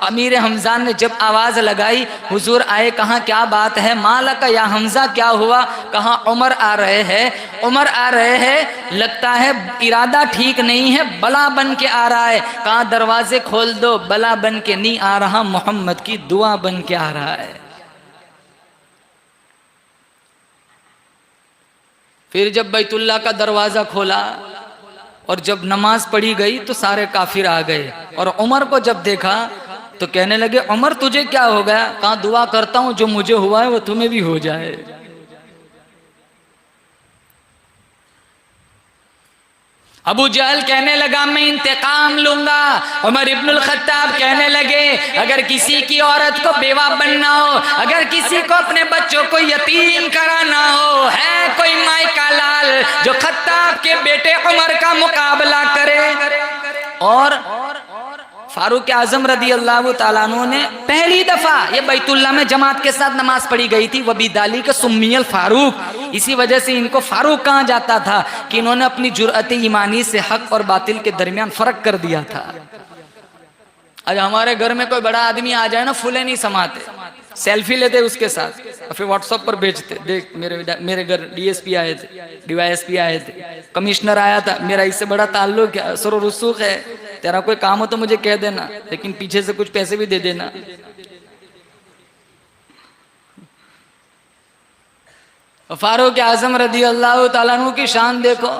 [SPEAKER 1] अमीर हमजा ने जब आवाज लगाई हुजूर आए, कहा क्या बात है, मालका या हमजा क्या हुआ, कहा उमर आ रहे हैं, उमर आ रहे हैं, लगता है इरादा ठीक नहीं है, बला बन के आ रहा है। कहा दरवाजे खोल दो, बला बन के नहीं आ रहा, मोहम्मद की दुआ बन के आ रहा है। फिर जब बैतुल्लाह का दरवाजा खोला और जब नमाज पढ़ी गई तो सारे काफिर आ गए और उमर को जब देखा तो कहने लगे उमर तुझे क्या हो गया, कहा दुआ करता हूं जो मुझे हुआ है वो तुम्हें भी हो जाए। अबू जहल कहने लगा मैं इंतकाम लूंगा। उमर इब्नुल खत्ताब कहने लगे अगर किसी की औरत को बेवा बनना हो, अगर किसी को अपने बच्चों को यतीम कराना हो, है कोई माई का लाल जो खत्ताब के बेटे उमर का मुकाबला करे। और फारूक आजम रदी अल्लाह ताला अन्हु ने पहली दफा ये बैतुल्लाह में जमात के साथ नमाज पढ़ी गई थी, वबीदाली के सुम्मियल फारूक, इसी वजह से इनको फारूक कहा जाता था कि इन्होंने अपनी जुर्अत ईमानी से हक और बातिल के दरमियान फर्क कर दिया था। आज हमारे घर में कोई बड़ा आदमी आ जाए ना, फूले नहीं समाते, सेल्फी लेते उसके साथ और फिर व्हाट्सएप पर भेजते, देख मेरे घर डीएसपी आए थे, डीवाईएसपी आए थे, कमिश्नर आया था, मेरा इससे बड़ा ताल्लुक है, असर और रुसूख है, तेरा कोई काम हो तो मुझे कह देना, लेकिन पीछे से कुछ पैसे भी दे देना। फारूक आजम रदी अल्लाह ताला अन्हु की शान देखो,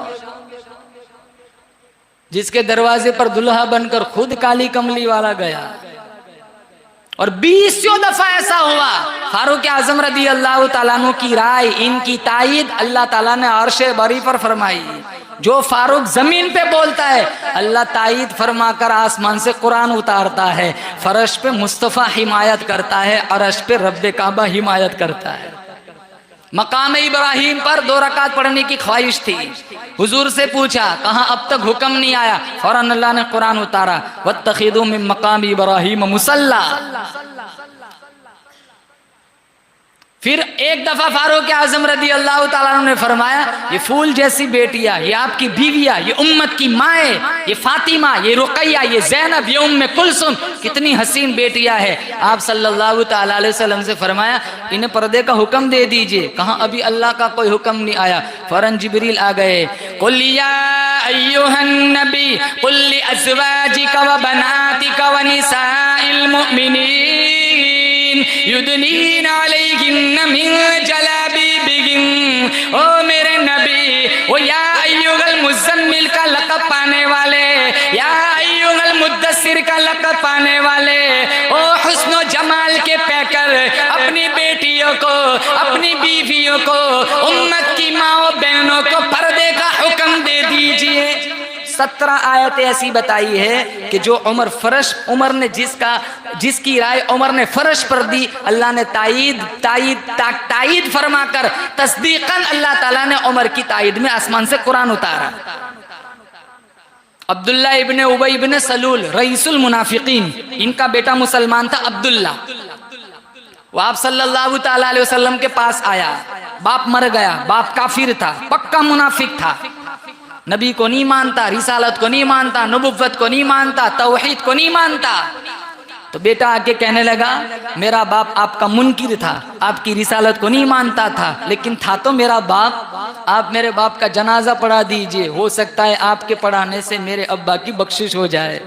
[SPEAKER 1] जिसके दरवाजे पर दुल्हा बनकर खुद काली कमली वाला गया और 20 दफा ऐसा हुआ। फारूक आजम रदी अल्लाह ताला अन्हु की राय, इनकी तायीद अल्लाह ताला ने अर्श बरी पर फरमाई। जो फारूक जमीन पे बोलता है अल्लाह तायीद फरमाकर आसमान से कुरान उतारता है, फर्श पे मुस्तफ़ा हिमायत करता है, अर्श पे रब्बे काबा हिमायत करता है। मकाम इब्राहिम पर 2 रकात पढ़ने की ख्वाहिश थी, हुजूर से पूछा, कहा अब तक हुक्म नहीं आया, फौरन अल्लाह ने कुरान उतारा, वत्तखिदू मिन मकाम इब्राहिम मुसल्ला। फिर एक दफा फारूक आजम रदी अल्लाह ताला अन्हु ने फरमाया, ये फूल जैसी बेटियां, ये आपकी बीवियां, ये उम्मत की माएँ, ये फातिमा, ये रुकैया, ये ज़ैनब, ये उम्मे कुलसुम, कितनी हसीन बेटियां हैं। आप सल्लल्लाहु ताला अलैहि वसल्लम से फरमाया, इन्हें पर्दे का हुक्म दे दीजिए। कहा अभी अल्लाह का कोई हुक्म नहीं आया। फौरन जिब्रील आ गए। कुल या अय्युहन नबी कुल लि अज़वाजिका व बनातिका व निसाइल मुमिनीन युदनीन अलैहिन्ना मिन जलाबिबिहिन। ओ मेरे नबी, ओ या अय्युहल मुज़म्मिल का लक़ब पाने वाले, या अय्युहल मुद्दस्सिर का लक़ब पाने वाले, ओ हुस्न जमाल के पैकर, अपनी बेटियों को, अपनी बीवियों को, उम्मत की माओ बहनों को पर्दे का हुक्म दे दीजिए। 17 आयतें ऐसी बताई है कि जो उमर ने जिसकी राय उमर ने फर्श पर दी, अल्लाह ने तायीद फरमाकर तस्दीकन अल्लाह ताला ने उमर की तायीद में आसमान से कुरान उतारा। अब्दुल्ला इब्ने उबई इब्ने सलूल रईसुल मुनाफिकीन, इनका बेटा मुसलमान था अब्दुल्ला। वो आप सल्लल्लाहु ताला अलैहि वसल्लम के पास आया, बाप मर गया, बाप काफिर था, पक्का मुनाफिक था, नबी को नहीं मानता, रिसालत को नहीं मानता, नबुव्वत को नहीं मानता, तौहीद को नहीं मानता। तो बेटा आके कहने लगा, मेरा बाप आपका मुनकिर था, आपकी रिसालत को नहीं मानता था, लेकिन था तो मेरा बाप, आप मेरे बाप का जनाजा पढ़ा दीजिए, हो सकता है आपके पढ़ाने से मेरे अब्बा की बख्शिश हो जाए।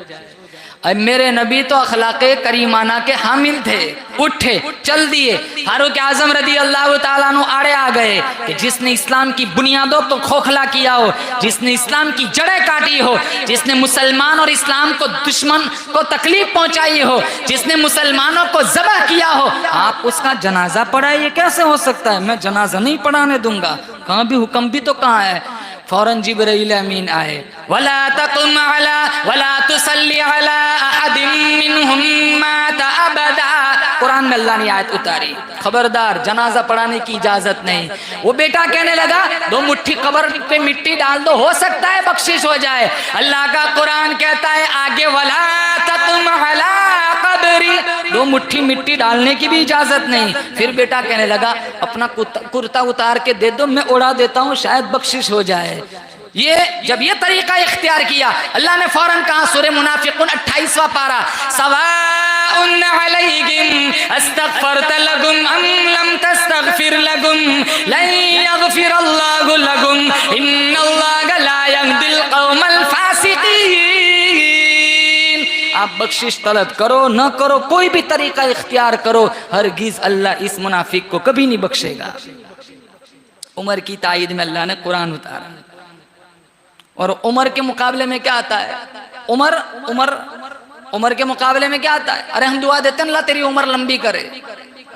[SPEAKER 1] अब मेरे नबी तो अखलाक़े करीमाना के हामिल थे, उठे चल दिए। फारूक आजम रदी अल्लाह ताला अन्हु आड़े आ गए कि जिसने इस्लाम की बुनियादों को खोखला किया हो, जिसने इस्लाम की जड़ें काटी हो, जिसने मुसलमान और इस्लाम को दुश्मन को तकलीफ पहुंचाई हो, जिसने मुसलमानों को ज़बह किया हो, आप उसका जनाजा पढ़ाइए, कैसे हो सकता है? मैं जनाजा नहीं पढ़ाने दूंगा। कहाँ भी हुक्म भी तो कहाँ है? फौरन जिब्राइल अमीन आए। वला तकुम अला वला तुसल्ली अला अहदिम मिनहुम माता अबदा। कुरान में अल्लाह ने आयत उतारी, खबरदार जनाजा पढ़ाने की इजाजत नहीं। वो बेटा कहने लगा, 2 मुट्ठी कब्र पे मिट्टी डाल दो, हो सकता है बख्शिश हो जाए। अल्लाह का कुरान कहता है आगे, वला तकुम अला कब्री, 2 मुट्ठी मिट्टी डालने की भी इजाजत नहीं। फिर बेटा कहने लगा, अपना कुर्ता उतार के दे दो, मैं उड़ा देता हूँ, शायद बख्शिश हो जाए। जब ये तरीका इख्तियार किया, अल्लाह ने फौरन कहा, सूरह मुनाफिकून 28वां पारा, सवाउन अलैहिम अस्तगफरत लहुम अम लम तस्तगफिर लहुम लन यगफिरल्लाहु लहुम इन्नल्लाहा ला यहदिल कौमल फासिकीन। आप बख्शिश तलब करो न करो, कोई भी तरीका इख्तियार करो, हरगिज अल्लाह इस मुनाफिक को कभी नहीं बख्शेगा। उमर की तायीद में अल्लाह ने कुरान उतारा। और उमर के मुकाबले में क्या आता है? उमर के मुकाबले में क्या आता है? अरे हम दुआ देते हैं अल्लाह तेरी उम्र लंबी करे,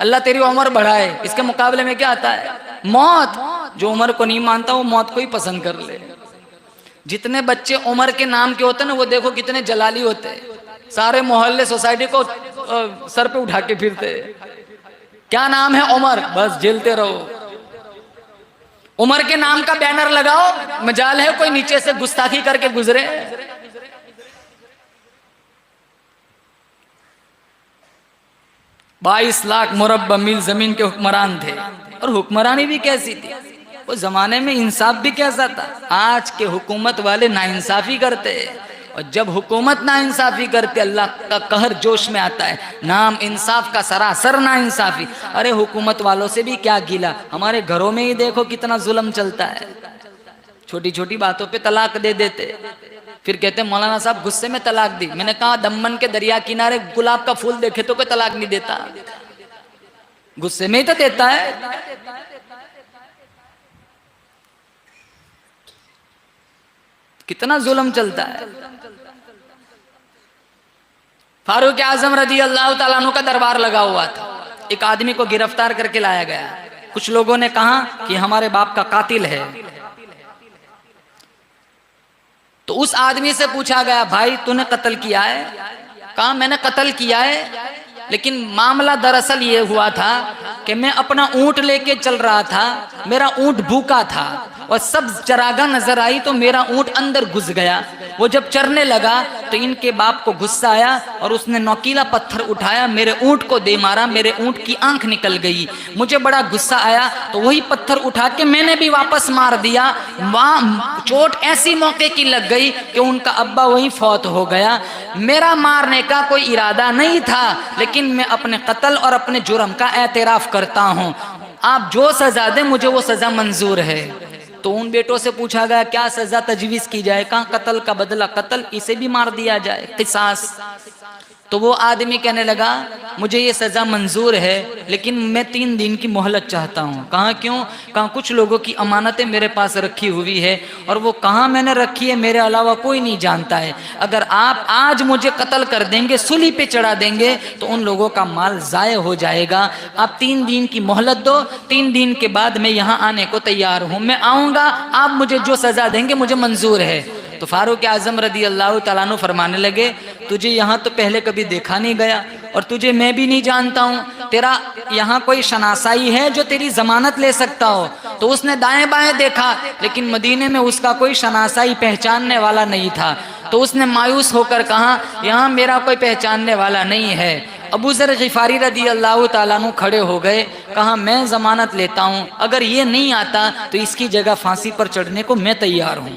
[SPEAKER 1] अल्लाह तेरी उम्र बढ़ाए। इसके मुकाबले में क्या आता है? मौत। जो उमर को नहीं मानता वो मौत को ही पसंद कर ले। जितने बच्चे उमर के नाम के होते हैं ना, वो देखो कितने जलाली होते हैं, सारे मोहल्ले सोसाइटी को सर पे उठा के फिरते। क्या नाम है? उमर, बस झेलते रहो। उमर के नाम का बैनर लगाओ, मजाल है कोई नीचे से गुस्ताखी करके गुजरे। 22 लाख मुरब्बा मील जमीन के हुक्मरान थे। और हुक्मरानी भी कैसी थी? वो जमाने में इंसाफ भी कैसा था? आज के हुकूमत वाले नाइंसाफी करते, और जब हुकूमत नाइंसाफी करते अल्लाह का कहर जोश में आता है। नाम इंसाफ का सरासर नाइंसाफी। अरे हुकूमत वालों से भी क्या गिला, हमारे घरों में ही देखो कितना जुल्म चलता है। छोटी छोटी बातों पे तलाक दे देते, फिर कहते मौलाना साहब गुस्से में तलाक दी। मैंने कहा दमन के दरिया किनारे गुलाब का फूल देखे तो कोई तलाक नहीं देता, गुस्से में ही तो देता है। कितना जुल्म चलता है। फारूक आजम रदी अल्लाह ताला अन्हु का दरबार लगा हुआ था। एक आदमी को गिरफ्तार करके लाया गया। कुछ लोगों ने कहा कि हमारे बाप का कातिल है। तो उस आदमी से पूछा गया, भाई तूने कत्ल किया है? कहा मैंने कत्ल किया है, लेकिन मामला दरअसल ये हुआ था कि मैं अपना ऊंट लेके चल रहा था, मेरा ऊंट भूखा था और सब चरागाह नजर आई तो मेरा ऊंट अंदर घुस गया। वो जब चरने लगा तो इनके बाप को गुस्सा आया और उसने नोकीला पत्थर उठाया, मेरे ऊंट को दे मारा, मेरे ऊंट की आंख निकल गई। मुझे बड़ा गुस्सा आया तो वही पत्थर उठा के मैंने भी वापस मार दिया। वहाँ चोट ऐसी मौके की लग गई कि उनका अब्बा वहीं फौत हो गया। मेरा मारने का कोई इरादा नहीं था, लेकिन मैं अपने कत्ल और अपने जुर्म का एतराफ़ करता हूँ। आप जो सज़ा दें मुझे वो सज़ा मंजूर है। तो उन बेटों से पूछा गया क्या सज़ा तजवीज़ की जाए? कहाँ कत्ल का बदला कत्ल, इसे भी मार दिया जाए, किसास। तो वो आदमी कहने लगा मुझे ये सज़ा मंजूर है, लेकिन मैं 3 दिन की मोहलत चाहता हूँ। कहाँ क्यों? कहाँ कुछ लोगों की अमानतें मेरे पास रखी हुई है और वो कहाँ मैंने रखी है मेरे अलावा कोई नहीं जानता है। अगर आप आज मुझे कत्ल कर देंगे, सूली पे चढ़ा देंगे, तो उन लोगों का माल ज़ाय हो जाएगा। आप 3 दिन की मोहलत दो, 3 दिन के बाद मैं यहाँ आने को तैयार हूँ, मैं आऊँगा, आप मुझे जो सज़ा देंगे मुझे मंजूर है। तो फारूक आज़म रदी अल्लाह तआला अन्हु फरमाने लगे तुझे यहाँ तो पहले कभी देखा नहीं गया और तुझे मैं भी नहीं जानता हूँ, तेरा यहाँ कोई शनासाई है जो तेरी ज़मानत ले सकता हो? तो उसने दाएं बाएं देखा, लेकिन मदीने में उसका कोई शनासाई पहचानने वाला नहीं था। तो उसने मायूस होकर कहा यहाँ मेरा कोई पहचानने वाला नहीं है। अबू ज़र ग़िफ़ारी रदी अल्लाह तआला अन्हु खड़े हो गए, कहा मैं ज़मानत लेता हूँ, अगर ये नहीं आता तो इसकी जगह फांसी पर चढ़ने को मैं तैयार हूँ।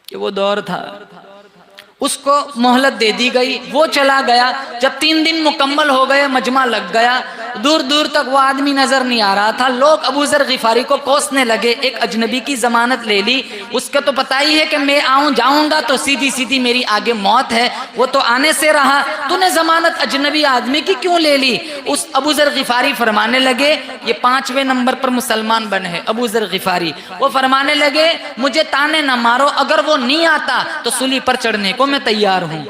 [SPEAKER 1] कि वो दौर था। उसको मोहलत दे दी गई, वो चला गया। जब 3 दिन मुकम्मल हो गए, मजमा लग गया, दूर दूर तक वो आदमी नजर नहीं आ रहा था। लोग अबू ज़र ग़िफ़ारी को कोसने लगे, एक अजनबी की जमानत ले ली, उसका तो पता ही है कि मैं आऊँ जाऊँगा तो सीधी सीधी मेरी आगे मौत है, वो तो आने से रहा, तूने जमानत अजनबी आदमी की क्यों ले ली? उस अबू ज़र ग़िफ़ारी फरमाने लगे, ये 5वें नंबर पर मुसलमान बने हैं अबू ज़र ग़िफ़ारी। वो फरमाने लगे मुझे ताने न मारो, अगर वो नहीं आता तो सूली पर चढ़ने को मैं तैयार हूँ।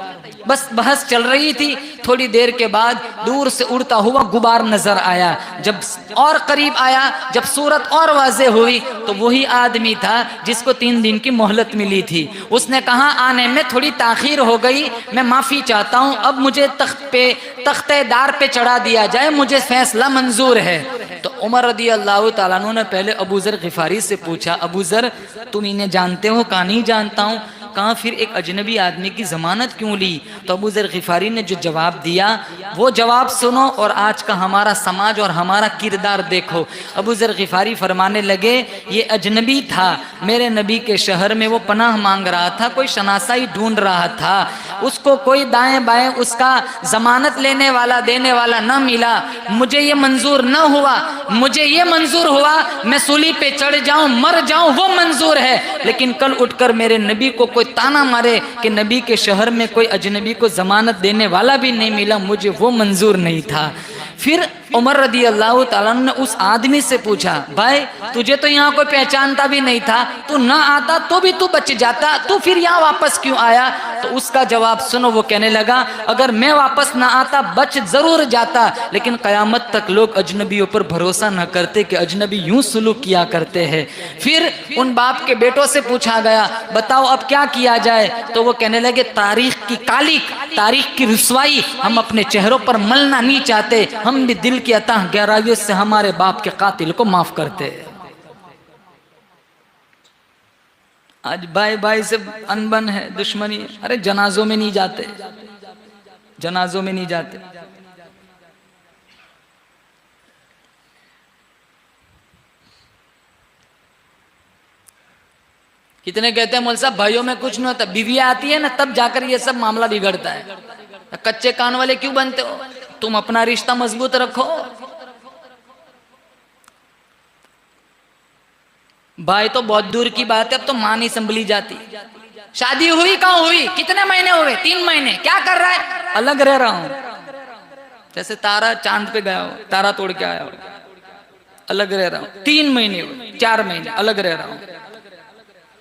[SPEAKER 1] बस बहस चल रही थी। थोड़ी देर के बाद दूर से उड़ता हुआ गुबार नजर आया। जब और करीब आया, जब सूरत और वाज़ेह हुई, तो वही आदमी था जिसको 3 दिन की मोहलत मिली थी। उसने कहा आने में थोड़ी ताख़ीर हो गई, मैं माफ़ी चाहता हूँ, अब मुझे तख्तेदार पे चढ़ा दिया जाए, मुझे फैसला मंजूर है। तो उमर रदी अल्लाह तआला अन्हु ने पहले अबू ज़र ग़िफ़ारी से पूछा, अबू ज़र तुम इन्हें जानते हो? कहा नहीं जानता हूँ। कहा फिर एक अजनबी आदमी की ज़मानत क्यों ली? तो अबू ज़र ग़िफ़ारी ने जो जवाब दिया वो जवाब सुनो और आज का हमारा समाज और हमारा किरदार देखो। अबू ज़र ग़िफ़ारी फरमाने लगे ये अजनबी था, मेरे नबी के शहर में वो पनाह मांग रहा था, कोई शनासाई ढूंढ रहा था, उसको कोई दाएं बाएं उसका ज़मानत लेने वाला देने वाला न मिला, मुझे ये मंजूर न हुआ, मुझे ये मंजूर हुआ मैं सूली पे चढ़ जाऊं, मर जाऊं, वो मंजूर है, लेकिन कल उठकर मेरे नबी को कोई ताना मारे कि नबी के शहर में कोई अजनबी को ज़मानत देने वाला भी नहीं मिला, मुझे वो मंजूर नहीं था। फिर उमर रदी अल्लाह तआला ने उस आदमी से पूछा, भाई तुझे तो यहाँ कोई पहचानता भी नहीं था, तू ना आता तो भी तू बच जाता, तू फिर यहाँ वापस क्यों आया? तो उसका जवाब सुनो, वो कहने लगा अगर मैं वापस ना आता बच ज़रूर जाता, लेकिन क़यामत तक लोग अजनबियों पर भरोसा न करते कि अजनबी यूँ सुलूक किया करते हैं। फिर उन बाप के बेटों से पूछा गया, बताओ अब क्या किया जाए? तो वो कहने लगे तारीख़ की कालिक, तारीख़ की रुसवाई हम अपने चेहरों पर मलना नहीं चाहते, हम भी दिल की अतः गहराइयों से हमारे बाप के कातिल को माफ करते। आज भाई भाई से अनबन है, दुश्मनी है। अरे जनाजों में नहीं जाते, जनाजों में नहीं जाते। कितने कहते हैं मौलवी साहब भाइयों में कुछ नहीं होता, बीवियां आती है ना तब जाकर ये सब मामला बिगड़ता है। कच्चे कान वाले क्यों बनते हो? तुम अपना रिश्ता मजबूत रखो। भाई तो बहुत दूर की बात है, अब तो मां नहीं संभली जाती। शादी हुई कहाँ हुई? कितने महीने हुए? 3 महीने। क्या कर रहा है? अलग रह रहा हूं। जैसे तारा चांद पे गया हो, तारा तोड़ के आया हो, अलग रह रहा हूं। 3 महीने हुए, 4 महीने अलग रह रहा हूं।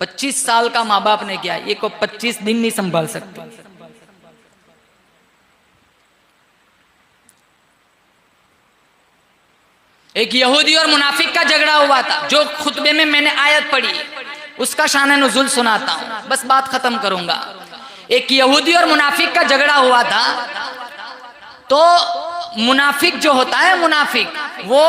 [SPEAKER 1] 25 साल का माँ बाप ने किया, ये को 25 दिन नहीं संभाल सकते। एक यहूदी और मुनाफिक का झगड़ा हुआ था, जो खुतबे में मैंने आयत पढ़ी उसका शान नुज़ुल सुनाता हूं, बस बात खत्म करूंगा। एक यहूदी और मुनाफिक का झगड़ा हुआ था। तो मुनाफिक जो होता है, मुनाफिक वो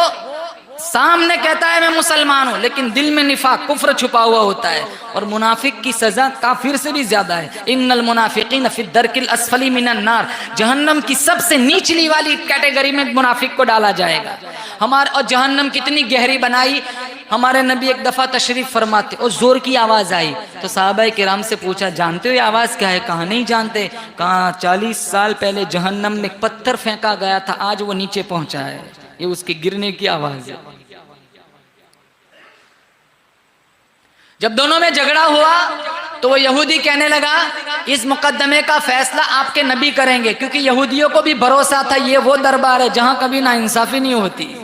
[SPEAKER 1] सामने कहता है मैं मुसलमान हूं, लेकिन दिल में निफाक कुफ्र छुपा हुआ होता है। और मुनाफिक की सजा काफिर से भी ज्यादा है। इन्नल मुनाफिकीन फी दरकिल अस्फली मिनन नार, जहन्नम की सबसे निचली वाली कैटेगरी में मुनाफिक को डाला जाएगा। हमारे और जहन्नम कितनी गहरी बनाई, हमारे नबी एक दफा तशरीफ फरमाते और जोर की आवाज आई तो सहाबाए किराम से पूछा जानते हो ये आवाज क्या है? कहा नहीं जानते। कहा 40 साल पहले जहन्नम में एक पत्थर फेंका गया था, आज वो नीचे पहुंचा है, ये उसके गिरने की आवाज है। जब दोनों में झगड़ा हुआ तो वो यहूदी कहने लगा इस मुकदमे का फैसला आपके नबी करेंगे, क्योंकि यहूदियों को भी भरोसा था ये वो दरबार है जहां कभी नाइंसाफी नहीं होती।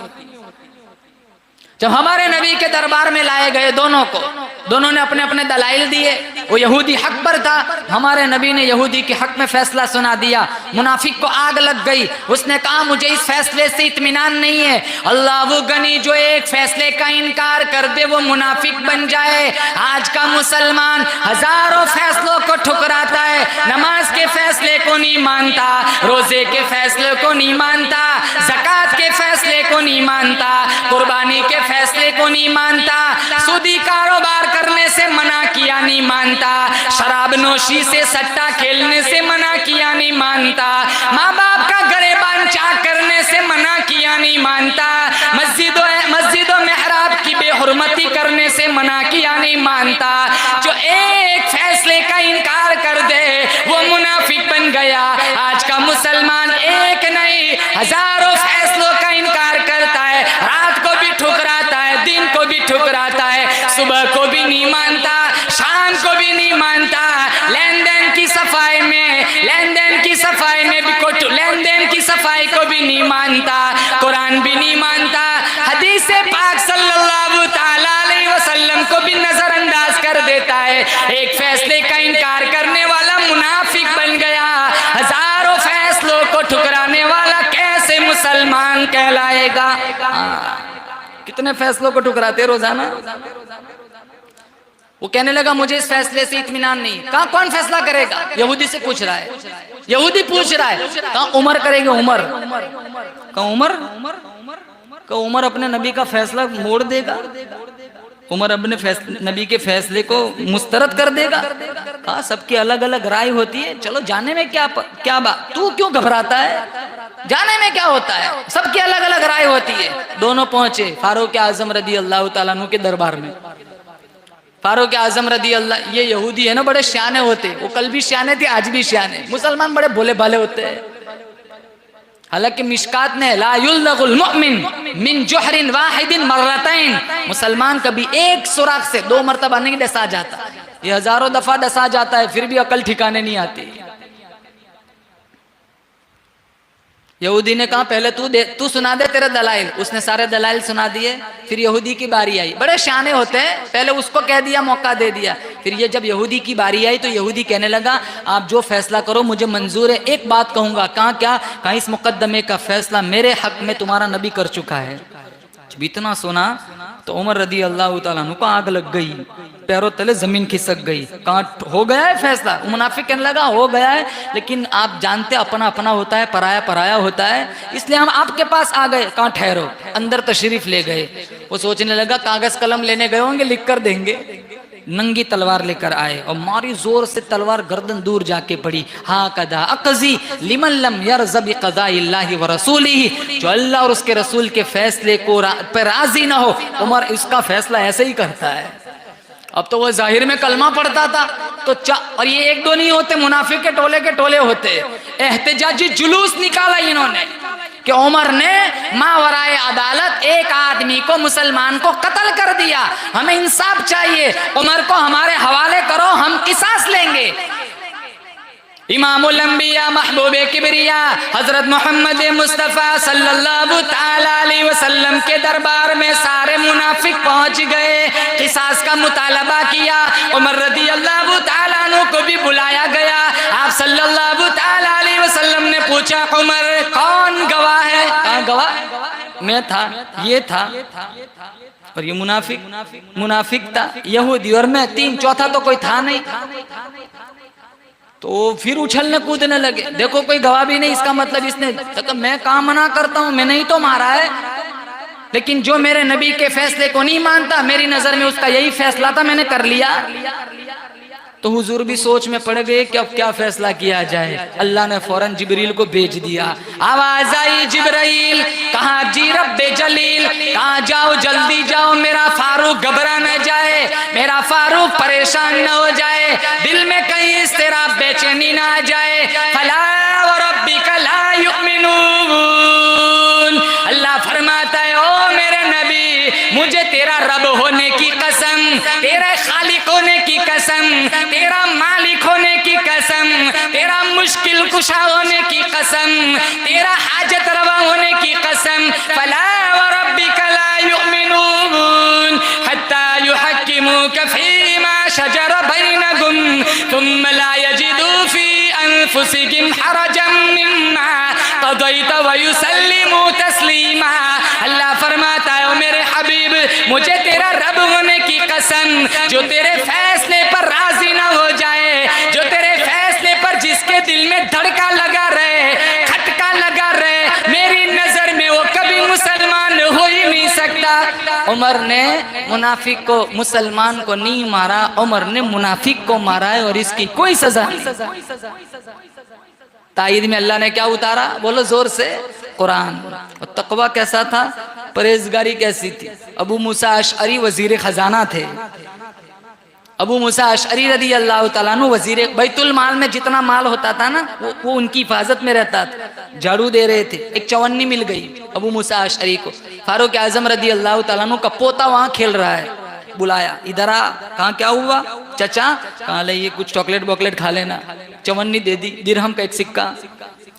[SPEAKER 1] जब हमारे नबी के दरबार में लाए गए दोनों को, दोनों ने अपने अपने दलाइल दिए, वो यहूदी हक पर था, हमारे नबी ने यहूदी के हक में फैसला सुना दिया। मुनाफिक को आग लग गई, उसने कहा मुझे इस फैसले से इत्मीनान नहीं है। अल्लाह वो गनी जो एक फैसले का इनकार कर दे वो मुनाफिक बन जाए। आज का मुसलमान हजारों फैसलों को ठुकराता है, नमाज के फैसले को नहीं मानता, रोजे के फैसले को नहीं मानता, ज़कात के फैसले को नहीं मानता, कुर्बानी के फैसले को नहीं मानता, सूदी कारोबार करने से मना किया नहीं मानता, शराब नोशी से सट्टा खेलने से मना किया नहीं मानता, माँ बाप का गरेबान चाक करने से मना किया नहीं मानता, मस्जिदों मेहराब की बेहुरमती करने से मना किया नहीं मानता। जो एक फैसले का इनकार कर दे वो मुनाफिक बन गया। आज का मुसलमान एक नहीं हजारों फैसलों का इनकार करता है, रात को भी ठुकराता है, दिन को भी ठुकराता है, सुबह को भी नहीं मानता, शाम को भी नहीं मानता, लेन देन की सफाई में भी लेन देन की सफाई को भी नहीं मानता, कुरान भी नहीं मानता, हदीस पाक सल्लल्लाहु ताला अलैहि वसल्लम को भी नजरअंदाज कर देता है। एक फैसले का इनकार करने वाला मुनाफिक बन गया। हजारों फैसलों को ठुकराने वाला कैसे मुसलमान कहलाएगा? कितने फैसलों को ठुकराते रोजाना। वो कहने लगा मुझे इस फैसले से इत्मीनान नहीं। कहा कौन फैसला करेगा? यहूदी से पूछ रहा है, यहूदी पूछ रहा है। कहा उमर करेंगे, उमर। कहा उमर अपने नबी का फैसला मोड़ देगा, उमर अपने नबी के फैसले को मुस्तरद कर देगा। कहा सबकी अलग अलग राय होती है, चलो जाने में क्या बात, तू क्यों घबराता है, जाने में क्या होता है, सबकी अलग अलग राय होती है। दोनों पहुंचे फारूक आजम रदी अल्लाह तआला अन्हु के दरबार में। फारूक आजम रदी अल्लाह, ये यहूदी है ना, बड़े श्याने होते, वो कल भी श्याने थे आज भी श्याने। मुसलमान बड़े भोले भाले होते हैं। हालांकि मिशकात ने ला युल्दगुल मुमिन मिन जुहरिन वाहिदिन मर्रतैन, मुसलमान कभी एक सुराख से 2 मरतबा नहीं डसा जाता, ये हजारों दफा डसा जाता है, फिर भी अकल ठिकाने नहीं आती। यहूदी ने कहा पहले तू सुना दे तेरे दलाइल। उसने सारे दलाइल सुना दिए। फिर यहूदी की बारी आई, बड़े शाने होते हैं, पहले उसको कह दिया, मौका दे दिया। फिर ये जब यहूदी की बारी आई तो यहूदी कहने लगा आप जो फैसला करो मुझे मंजूर है, एक बात कहूंगा। कहा क्या? कहा इस मुकदमे का फैसला मेरे हक में तुम्हारा नबी कर चुका है। जब इतना सुना तो उमर रदी अल्लाह तआला अन्हु को आग लग गई, पैरों तले जमीन खिसक गई। कहा हो गया है फैसला? मुनाफिक कहने लगा हो गया है, लेकिन आप जानते अपना अपना होता है, पराया पराया होता है, इसलिए हम आपके पास आ गए। कहा ठहरो, अंदर तशरीफ ले गए। वो सोचने लगा कागज कलम लेने गए होंगे, लिख कर देंगे। नंगी तलवार लेकर आए और मारी जोर से तलवार गर्दन दूर जाके पड़ी। हाँ कदा अक़ज़ी लिमन लम यरज़ बिक़ज़ाइल्लाहि व रसूलिही, जो अल्लाह और उसके रसूल के फैसले को पर राजी ना हो, उमर इसका फैसला ऐसे ही करता है। अब तो वो जाहिर में कलमा पढ़ता था तो और ये एक दो नहीं होते, मुनाफिक के टोले होते। एहतजाजी जुलूस निकाला इन्होंने कि उमर ने मावराए अदालत एक आदमी को, मुसलमान को कत्ल कर दिया, हमें इंसाफ चाहिए, उमर को हमारे हवाले करो, हम किसास लेंगे। इमामुल अंबिया महबूबे किबरिया हजरत मोहम्मद मुस्तफ़ा सल्लल्लाहु ताला अलैहि वसल्लम के दरबार में सारे मुनाफिक पहुंच गए, किसास का मुतालबा किया। उमर रदी अल्लाह ताला अन्हु को भी बुलाया गया। आप सल्लल्लाहु ताला अलैहि वसल्लम ने पूछा उमर कौन गवाह है? कहाँ गवाह? मैं था, ये था और ये मुनाफिक था, यहूदी और मैं, 3 चौथा तो कोई था नहीं। तो फिर उछलने कूदने लगे, देखो कोई गवाह भी नहीं, इसका मतलब इसने तो मैं कहाँ मना करता हूँ, मैंने ही तो मारा है। लेकिन जो मेरे नबी के फैसले को नहीं मानता, मेरी नजर में उसका यही फैसला था, मैंने कर लिया। तो हुजूर भी सोच में पड़ गए कि अब क्या फैसला किया जाए। अल्लाह ने फौरन जिब्रील को भेज दिया। आवाज आई, जिब्रील कहा जी रब्बे जलील, कहा जाओ जल्दी जाओ, मेरा फारूक घबरा न जाए, मेरा फारूक परेशान न हो जाए, दिल में कहीं इस तरह बेचैनी ना आ जाए। फला व रब्बिका ला युमिनून, अल्लाह फरमाता है ओ मेरे नबी, मुझे तेरा रब होने की कसम, तेरा खालिक होने की कसम, तेरा मालिक होने की कसम, तेरा मुश्किल कुशा होने की कसम, तेरा हाजत रवा होने की कसम, फला व रब्बिका ला युमिनून हत्ता युहक्किमूका फीमा शजर बैनहुम थुम्मा ला यजिदू फी अनफुसिहिम हरजन मिम्मा क़दैत व युसल्लिमू तस्लीमा। अल्लाह फरमाता है ओ मेरे हबीब, मुझे तेरा रब होने की कसम, जो तेरे फैसले पर राजी ना हो जाए, जो तेरे फैसले पर जिसके दिल में धड़का लगा रहे, खटका लगा रहे, मेरी नजर में वो कभी मुसलमान हो ही नहीं सकता। उमर ने मुनाफिक को, मुसलमान को नहीं मारा, उमर ने मुनाफिक को मारा है और इसकी कोई सजा नहीं। ताईद में अल्लाह ने क्या उतारा, बोलो जोर से, कुरान। और तकवा कैसा था, परहेजगारी कैसी थी। अबू मूसा अशअरी वजीर खजाना थे। अबू मूसा अशअरी रदी अल्लाह तआला अन्हु वजीर, बैतुल माल में जितना माल होता था ना वो उनकी हिफाजत में रहता था। झाड़ू दे रहे थे, एक चवन्नी मिल गई अबू मूसा अशअरी को। फारूक आजम रदी अल्लाह तआला अन्हु का पोता वहां खेल रहा है, बुलाया, इधर आ। कहाँ क्या हुआ चचा, कहाँ ले ये कुछ चॉकलेट वॉकलेट खा लेना। चवन्नी दे दी, दिरहम का एक सिक्का।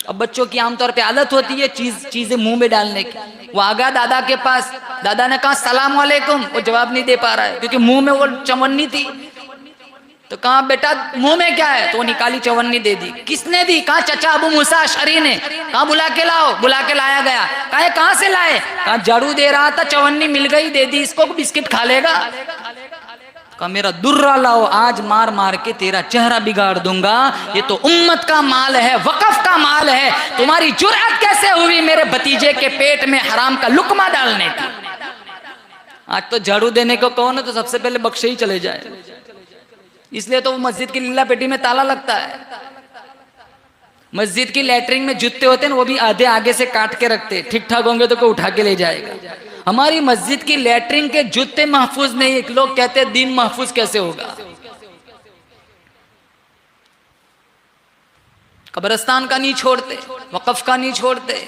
[SPEAKER 1] अब बच्चों की आमतौर पे आदत होती है चीजें मुंह में डालने की। वो आ गया दादा के पास, दादा ने कहा सलाम वालेकुम, वो जवाब नहीं दे पा रहा है क्योंकि मुंह में वो चवन्नी थी। तो कहा बेटा मुंह में क्या है, तो वो निकाली चवन्नी दे दी। किसने दी, कहा चचा अबू मूसा अशअरी ने। कहा बुला के लाओ, बुला के लाया गया। कहा कहाँ से लाए, कहा झाड़ू दे रहा था, चवन्नी मिल गई, दे दी इसको, बिस्किट खा लेगा। कहा मेरा दुर्रा लाओ, आज मार मार के तेरा चेहरा बिगाड़ दूंगा। ये तो उम्मत का माल है, वक़फ़ का माल है, तुम्हारी जुर्अत कैसे हुई मेरे भतीजे के पेट में हराम का लुकमा डालने की। आज तो झाड़ू देने को कौन है तो सबसे पहले बख्शे ही चले जाए। इसलिए तो मस्जिद की लीला पेटी में ताला लगता है। मस्जिद की लैटरिन में जूते होते हैं, वो भी आधे आगे से काट के रखते, ठीक ठाक होंगे तो कोई उठा के ले जाएगा। हमारी मस्जिद की लैटरिन के जूते महफूज नहीं। लोग कहते हैं दीन महफूज कैसे होगा। कब्रिस्तान का नहीं छोड़ते, वक़फ़ का नहीं छोड़ते,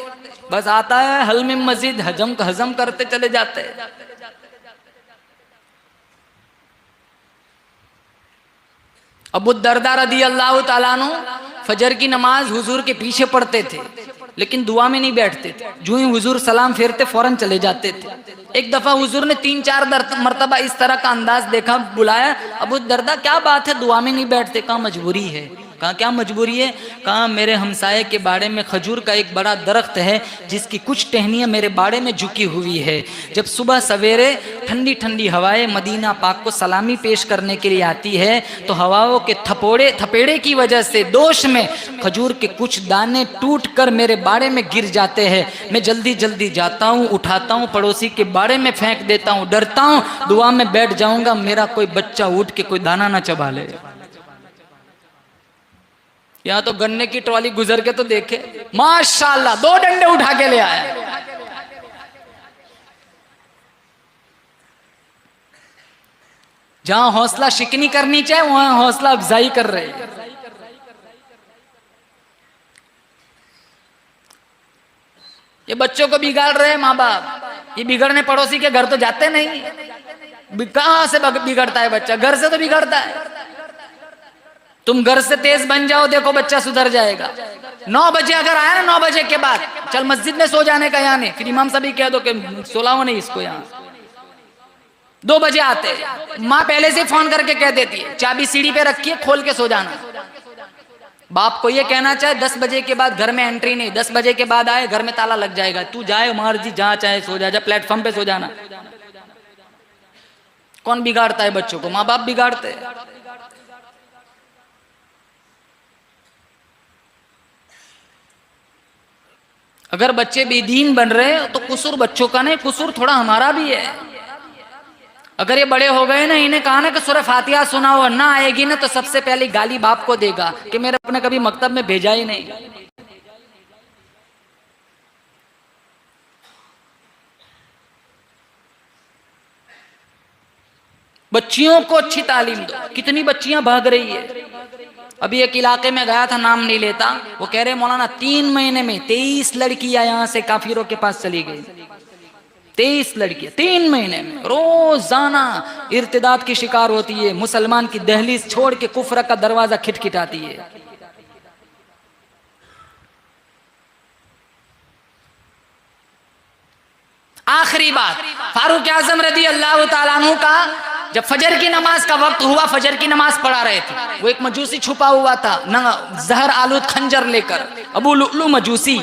[SPEAKER 1] बस आता है हल में मस्जिद हजम करते चले जाते हैं। अबू दरदा रदी अल्लाह ताला अन्हु फजर की नमाज हुजूर के पीछे पढ़ते थे, लेकिन दुआ में नहीं बैठते थे। जो ही हुजूर सलाम फेरते फौरन चले जाते थे। एक दफा हुजूर ने 3-4 मरतबा इस तरह का अंदाज देखा, बुलाया, अबू दरदा क्या बात है दुआ में नहीं बैठते। कहा मजबूरी है। कहा क्या मजबूरी है, कहा मेरे हमसाये के बाड़े में खजूर का एक बड़ा दरख्त है जिसकी कुछ टहनियाँ मेरे बाड़े में झुकी हुई है। जब सुबह सवेरे ठंडी ठंडी हवाएं मदीना पाक को सलामी पेश करने के लिए आती है तो हवाओं के थपेड़े की वजह से दोष में खजूर के कुछ दाने टूट कर मेरे बाड़े में गिर जाते हैं। मैं जल्दी जल्दी जाता हूँ, उठाता हूँ, पड़ोसी के बाड़े में फेंक देता हूँ, डरता हूँ दुआ में बैठ जाऊंगा मेरा कोई बच्चा उठ के कोई दाना ना चबा ले। यहाँ तो गन्ने की ट्रॉली गुजर के तो देखे, माशाल्लाह 2 डंडे उठा के ले आया। जहां हौसला शिकनी करनी चाहिए वहां हौसला अफजाई कर रहे हैं। ये बच्चों को बिगाड़ रहे हैं माँ बाप। ये बिगड़ने पड़ोसी के घर तो जाते नहीं। कहां से बिगड़ता है बच्चा, घर से तो बिगड़ता है। तुम घर से तेज बन जाओ, देखो बच्चा सुधर जाएगा। 9 बजे अगर आया ना, 9 बजे के बाद चल मस्जिद में सो जाने का, यहाँ नहीं, फिर इमाम साहब ही कह दो कि सोलाओ नहीं इसको। यहाँ 2 बजे आते, माँ पहले से फोन करके कह देती है चाबी सीढ़ी पे रखिए, खोल के सो जाना। बाप को ये कहना चाहे 10 बजे के बाद घर में एंट्री नहीं, 10 बजे के बाद आए घर में ताला लग जाएगा, तू जाए मर्जी जहाँ चाहे सो जा, प्लेटफॉर्म पे सो जाना। कौन बिगाड़ता है बच्चों को, माँ बाप बिगाड़ते हैं। अगर बच्चे बेदीन बन रहे तो कसूर बच्चों का नहीं, कसूर थोड़ा हमारा भी है। अगर ये बड़े हो गए ना, इन्हें कहा ना कि सूरह फातिहा सुनाओ, ना आएगी ना तो सबसे पहले गाली बाप को देगा कि मेरे अपने कभी मकतब में भेजा ही नहीं। बच्चियों को अच्छी तालीम दो। कितनी बच्चियां भाग रही है। अभी एक इलाके में गया था, नाम नहीं लेता, वो कह रहे मौलाना 3 महीने में 23 लड़कियां यहां से काफिरों के पास चली गई। 23 लड़कियां 3 महीने में रोजाना इर्तिदाद की शिकार होती है, मुसलमान की दहलीज छोड़ के कुफ्र का दरवाजा खिटखिटाती है। आखिरी बात, फारूक आजम रदी अल्लाह ताला अन्हु का जब फजर की नमाज का वक्त हुआ, फजर की नमाज पढ़ा रहे थे, वो एक मजूसी छुपा हुआ था जहर आलूद खंजर लेकर, अबू लुलू मजूसी,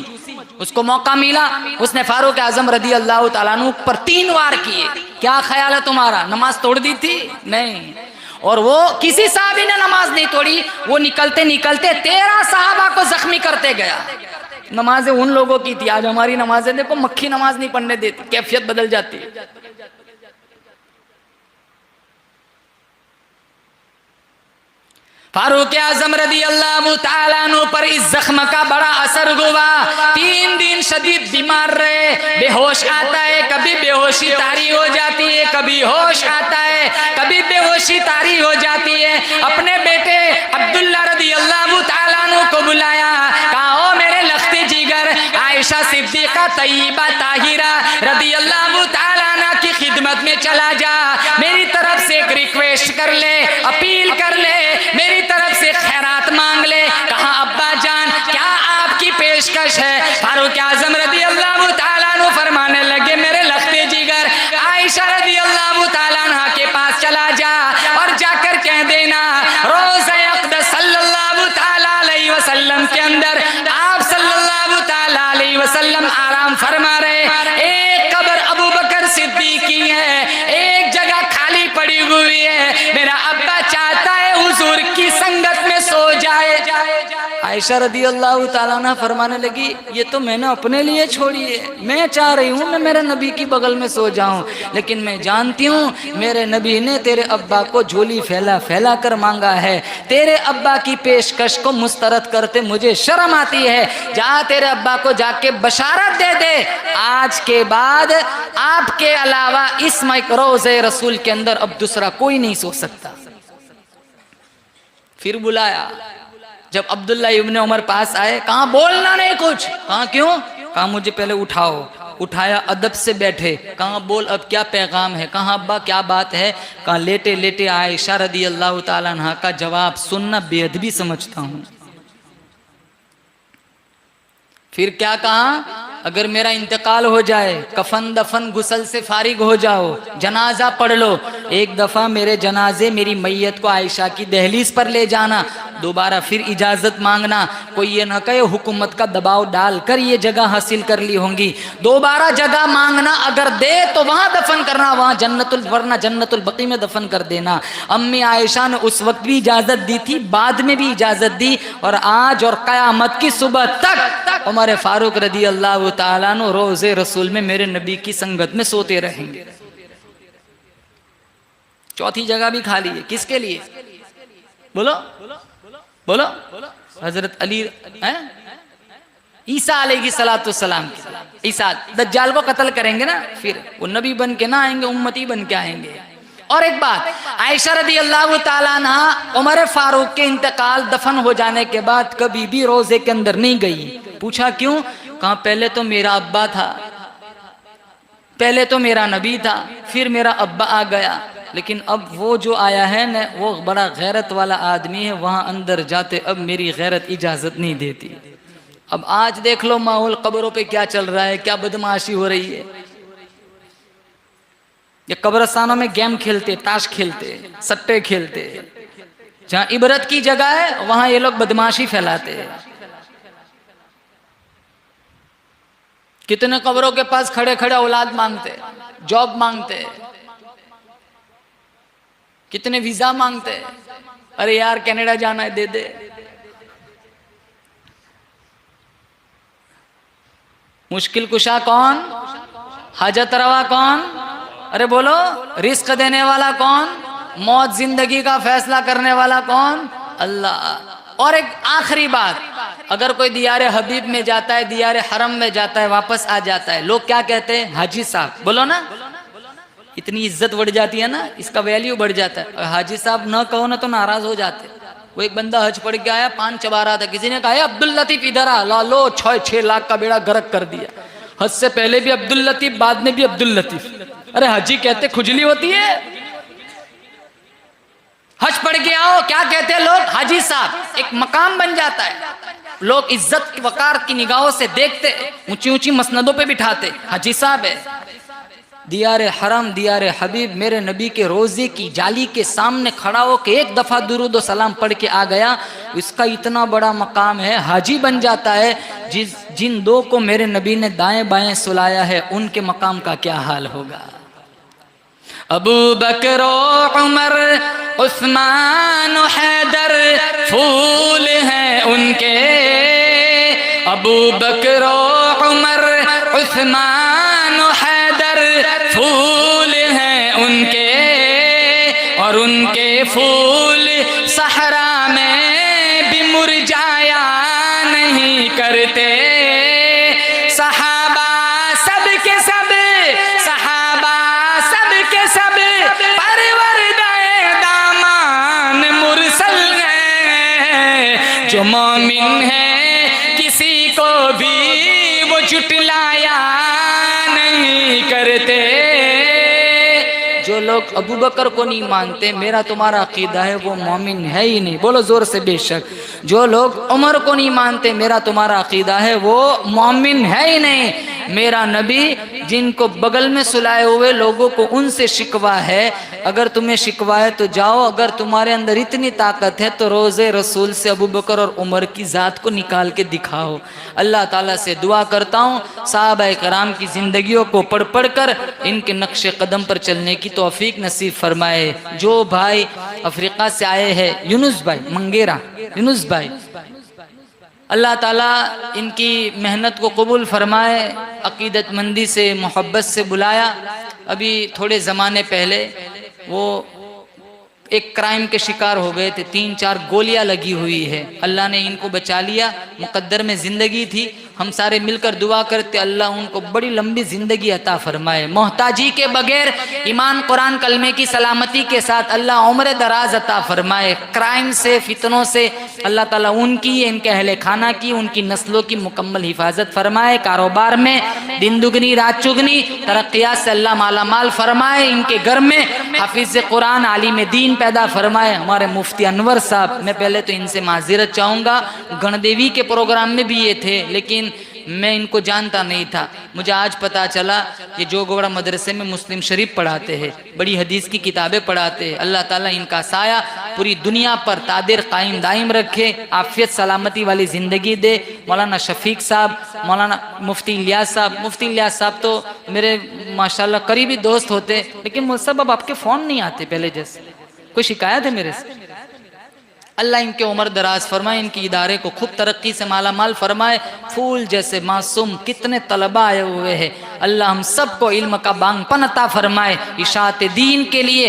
[SPEAKER 1] उसको मौका मिला, उसने फारूक आजम रदी अल्लाह ताला अन्हु पर 3 वार किए। क्या ख्याल है तुम्हारा, नमाज तोड़ दी थी? नहीं। और वो किसी साहबी ने नमाज नहीं तोड़ी, वो निकलते निकलते 13 साहबा को जख्मी करते गया। नमाजें उन लोगों की थी, आज हमारी नमाजें देखो, मक्खी नमाज नहीं पढ़ने देती, कैफियत बदल जाती है। फारूक आजम रदी अल्लाह ताला अन्हु पर इस जख्म का बड़ा असर हुआ। 3 दिन शदीद बीमार रहे, बेहोश आता है, कभी बेहोशी तारी हो जाती है, कभी होश आता है, कभी बेहोशी तारी हो जाती है। अपने बेटे अब्दुल्ला रदी अल्लाह ताला अन्हु को बुलाया, कहा ओ मेरे लख्ते जिगर आयशा सिद्दीका तय्यबा ताहिरा रदी अल्लाह ताला अन्हा की खिदमत में चला जा, मेरी तरफ से एक रिक्वेस्ट कर ले, अपील कर ले, मेरी तरफ से खैरात मांग ले। कहा अब्बा जान क्या आपकी पेशकश है? फारूक आजम रदी अल्लाह ताला अन्हु फरमाने लगे, मेरे लख्ते जिगर आयशा रदी अल्लाह ताला अन्हा के पास चला जा और जाकर कह देना रोज़ा अक़दस सल्लल्लाहु ताला अलैहि वसल्लम के अंदर आप सल्लल्लाहु ताला अलैहि वसल्लम आराम फरमा रहे, एक कब्र अबू बकर सिद्दीक़ की है, एक जगह खाली पड़ी हुई है, मेरा अब्बा चाहता है हुजूर की संगत में सो जाए। आयशा रदी अल्लाह ताला अन्हा फरमाने लगी, ये तो मैंने अपने लिए छोड़ी है, मैं चाह रही हूँ मैं मेरे नबी की बगल में सो जाऊं, लेकिन मैं जानती हूँ मेरे नबी ने तेरे अब्बा को झोली फैला फैला कर मांगा है, तेरे अब्बा की पेशकश को मुस्तरद करते मुझे शर्म आती है, जा तेरे अब्बा को जाके बशारत दे दे, आज के बाद आपके अलावा इस रोज़े रसूल के अंदर अब दूसरा कोई नहीं सो सकता। फिर बुलाया, जब अब्दुल्ला इब्ने उमर पास आए, कहा बोलना नहीं कुछ, कहा क्यों? कहा मुझे पहले उठाओ, उठाया, अदब से बैठे, कहा बोल अब क्या पैगाम है? कहा अब्बा क्या बात है? कहा लेटे लेटे आयशा रदी अल्लाह ताला अन्हा का जवाब सुनना बेअदबी समझता हूँ। फिर क्या कहा, अगर मेरा इंतकाल हो जाए, कफन दफन गुसल से फारिग हो जाओ, जनाजा पढ़ लो, एक दफ़ा मेरे जनाजे मेरी मैयत को आयशा की दहलीज पर ले जाना, दोबारा फिर इजाज़त मांगना, कोई ये ना कहे हुकूमत का दबाव डालकर ये जगह हासिल कर ली होंगी, दोबारा जगह मांगना, अगर दे तो वहाँ दफन करना, वहाँ जन्नतुल वरना जन्नतुल बकी में दफन कर देना। अम्मी आयशा ने उस वक्त भी इजाज़त दी थी, बाद में भी इजाज़त दी, और आज और क़यामत की सुबह तक उमर फारूक रदी अल्लाह ताला अन्हु रोज़े रसूल में मेरे नबी की संगत में सोते रहेंगे। चौथी जगह भी खाली है, किसके लिए? बोलो बोलो, हजरत अली हैं, ईसा अलैहिस्सलाम की। ईसा दज्जाल को कत्ल करेंगे ना, फिर वो नबी बन के ना आएंगे, उम्मती बन के आएंगे। और एक बात, आयशा रदी अल्लाह ताला अन्हा उमर फारूक के इंतकाल दफन हो जाने के बाद कभी भी रोजे के अंदर नहीं गई। पूछा क्यों? कहा पहले तो मेरा अब्बा था, पहले तो मेरा नबी था, फिर मेरा अब्बा आ गया, लेकिन अब वो जो आया है न वो बड़ा गैरत वाला आदमी है, वहाँ अंदर जाते अब मेरी गैरत इजाज़त नहीं देती। अब आज देख लो माहौल कब्रों पे क्या चल रहा है, क्या बदमाशी हो रही है। ये कब्रस्तानों में गेम खेलते, ताश खेलते, सट्टे खेलते, जहाँ इबरत की जगह है वहाँ ये लोग बदमाशी फैलाते हैं। कितने कब्रों के पास खड़े खड़े औलाद मांगते, जॉब मांगते, कितने वीजा मांगते, अरे यार कनाडा जाना है दे दे। मुश्किल कुशा कौन? हाजत रवा कौन? अरे बोलो, रिस्क देने वाला कौन? मौत जिंदगी का फैसला करने वाला कौन? अल्लाह। और एक आखिरी बात, अगर कोई दियारे हबीब में जाता है, दियारे हरम में जाता है, वापस आ जाता है, लोग क्या कहते हैं? हाजी साहब। बोलो ना, इतनी इज्जत बढ़ जाती है ना, इसका वैल्यू बढ़ जाता है। हाजी साहब न कहो ना तो नाराज हो जाते। वो एक बंदा हज पढ़ के आया, पान चबा रहा था, किसी ने कहा अब्दुल लतीफ इधर आ, ला लो 6 लाख का बेड़ा गर्क कर दिया। हज से पहले भी अब्दुल लतीफ, बाद में भी अब्दुल लतीफ। अरे हाजी कहते खुजली होती है। हज पढ़ के आओ, क्या कहते हैं लोग? हाजी साहब। एक मकाम बन जाता है, लोग इज्जत वकार की निगाहों से देखते, ऊंची ऊंची मसनदों पे बिठाते, हाजी साहब है। दियारे हरम, दियारे हबीब, मेरे नबी के रोजे की जाली के सामने खड़ा हो के एक दफा दुरूद व सलाम पढ़ के आ गया, इसका इतना बड़ा मकाम है, हाजी बन जाता है। जिन दो को मेरे नबी ने दाएं बाएं सुलाया है, उनके मकाम का क्या हाल होगा? अबू बकर उमर उस्मान हैदर फूल हैं उनके। अबू बकर उमर उस्मान हैदर फूल हैं उनके, और उनके फूल सहरा में भी मुरझाया नहीं करते। सहाबा सब के सब, सहाबा सब के सब परवरदाए दामान मुरसल हैं। जो मोमिन है किसी को भी वो जुटलाया नहीं करते। जो लोग अबू बकर को नहीं मानते, मेरा तुम्हारा अकीदा है, वो मोमिन है ही नहीं। बोलो जोर से बेशक। जो लोग उमर को नहीं मानते, मेरा तुम्हारा अकीदा है, वो मोमिन है ही नहीं। मेरा नबी जिनको बगल में सुलाए हुए लोगों को उनसे शिकवा है। अगर तुम्हें शिकवा है तो जाओ, अगर तुम्हारे अंदर इतनी ताकत है तो रोज़े रसूल से अबू बकर और उमर की ज़ात को निकाल के दिखाओ। अल्लाह ताला से दुआ करता हूँ सहाबाए कराम की ज़िंदगियों को पढ़ पढ़ कर इनके नक्श कदम पर चलने की तौफीक नसीब फरमाए। जो भाई अफ्रीका से आए हैं, यूनुस भाई मंगेरा, यूनुस भाई, अल्लाह ताला इनकी मेहनत को कबूल फरमाए। अकीदतमंदी से, मोहब्बत से बुलाया। अभी थोड़े ज़माने पहले वो एक क्राइम के शिकार हो गए थे, 3-4 गोलियां लगी हुई है। अल्लाह ने इनको बचा लिया, मुकद्दर में ज़िंदगी थी। हम सारे मिलकर दुआ करते अल्लाह उनको बड़ी लंबी ज़िंदगी अता फरमाए। मोहताजी के बगैर ईमान कुरान कलमे की सलामती के साथ अल्लाह उम्र दराज अता फरमाए। क्राइम से, फितनों से अल्लाह ताला उनकी, इनके अहले खाना की, उनकी नस्लों की मुकम्मल हिफाजत फरमाए। कारोबार में दिन दुगनी रात चुगनी तरक्यात से अल्लाह माला माल फरमाए। इनके घर में हाफिज़ कुरान, आलिम दीन पैदा फरमाए। हमारे मुफ्ती अनवर साहब, मैं पहले तो इनसे माज़िरत चाहूँगा, गणदेवी के प्रोग्राम में भी ये थे, लेकिन मैं इनको जानता नहीं था। मुझे आज पता चला ये जोगोड़ा मदरसे में मुस्लिम शरीफ पढ़ाते हैं, बड़ी हदीस की किताबें पढ़ाते हैं। अल्लाह ताला इनका साया पूरी दुनिया पर तादिर कायम दायम रखे, आफियत सलामती वाली ज़िंदगी दे। मौलाना शफीक साहब, मौलाना मुफ्ती इलियास साहब, मुफ्ती इलियास साहब तो मेरे माशाल्लाह करीबी दोस्त होते, लेकिन मुझसे अब आपके फ़ोन नहीं आते पहले जैसे। कोई शिकायत है मेरे से? अल्लाह इनके उम्र दराज फरमाए, इनकी इदारे को खूब तरक्की से माला माल फरमाए। फूल जैसे मासूम कितने तलबा आए हुए हैं, अल्लाह हम सबको इल्म का बांगपन अता फरमाए। इशाअत दीन के लिए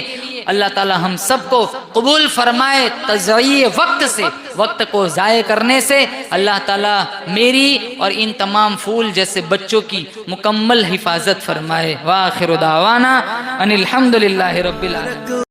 [SPEAKER 1] अल्लाह ताला हम सबको कबूल फरमाए। तज़य्ये वक्त से, वक्त को ज़ाय करने से अल्लाह ताला मेरी और इन तमाम फूल जैसे बच्चों की मुकम्मल हिफाजत फरमाए। व आखिरु दावाना अनिल हम्दुलिल्लाहि रब्बिल आलमीन।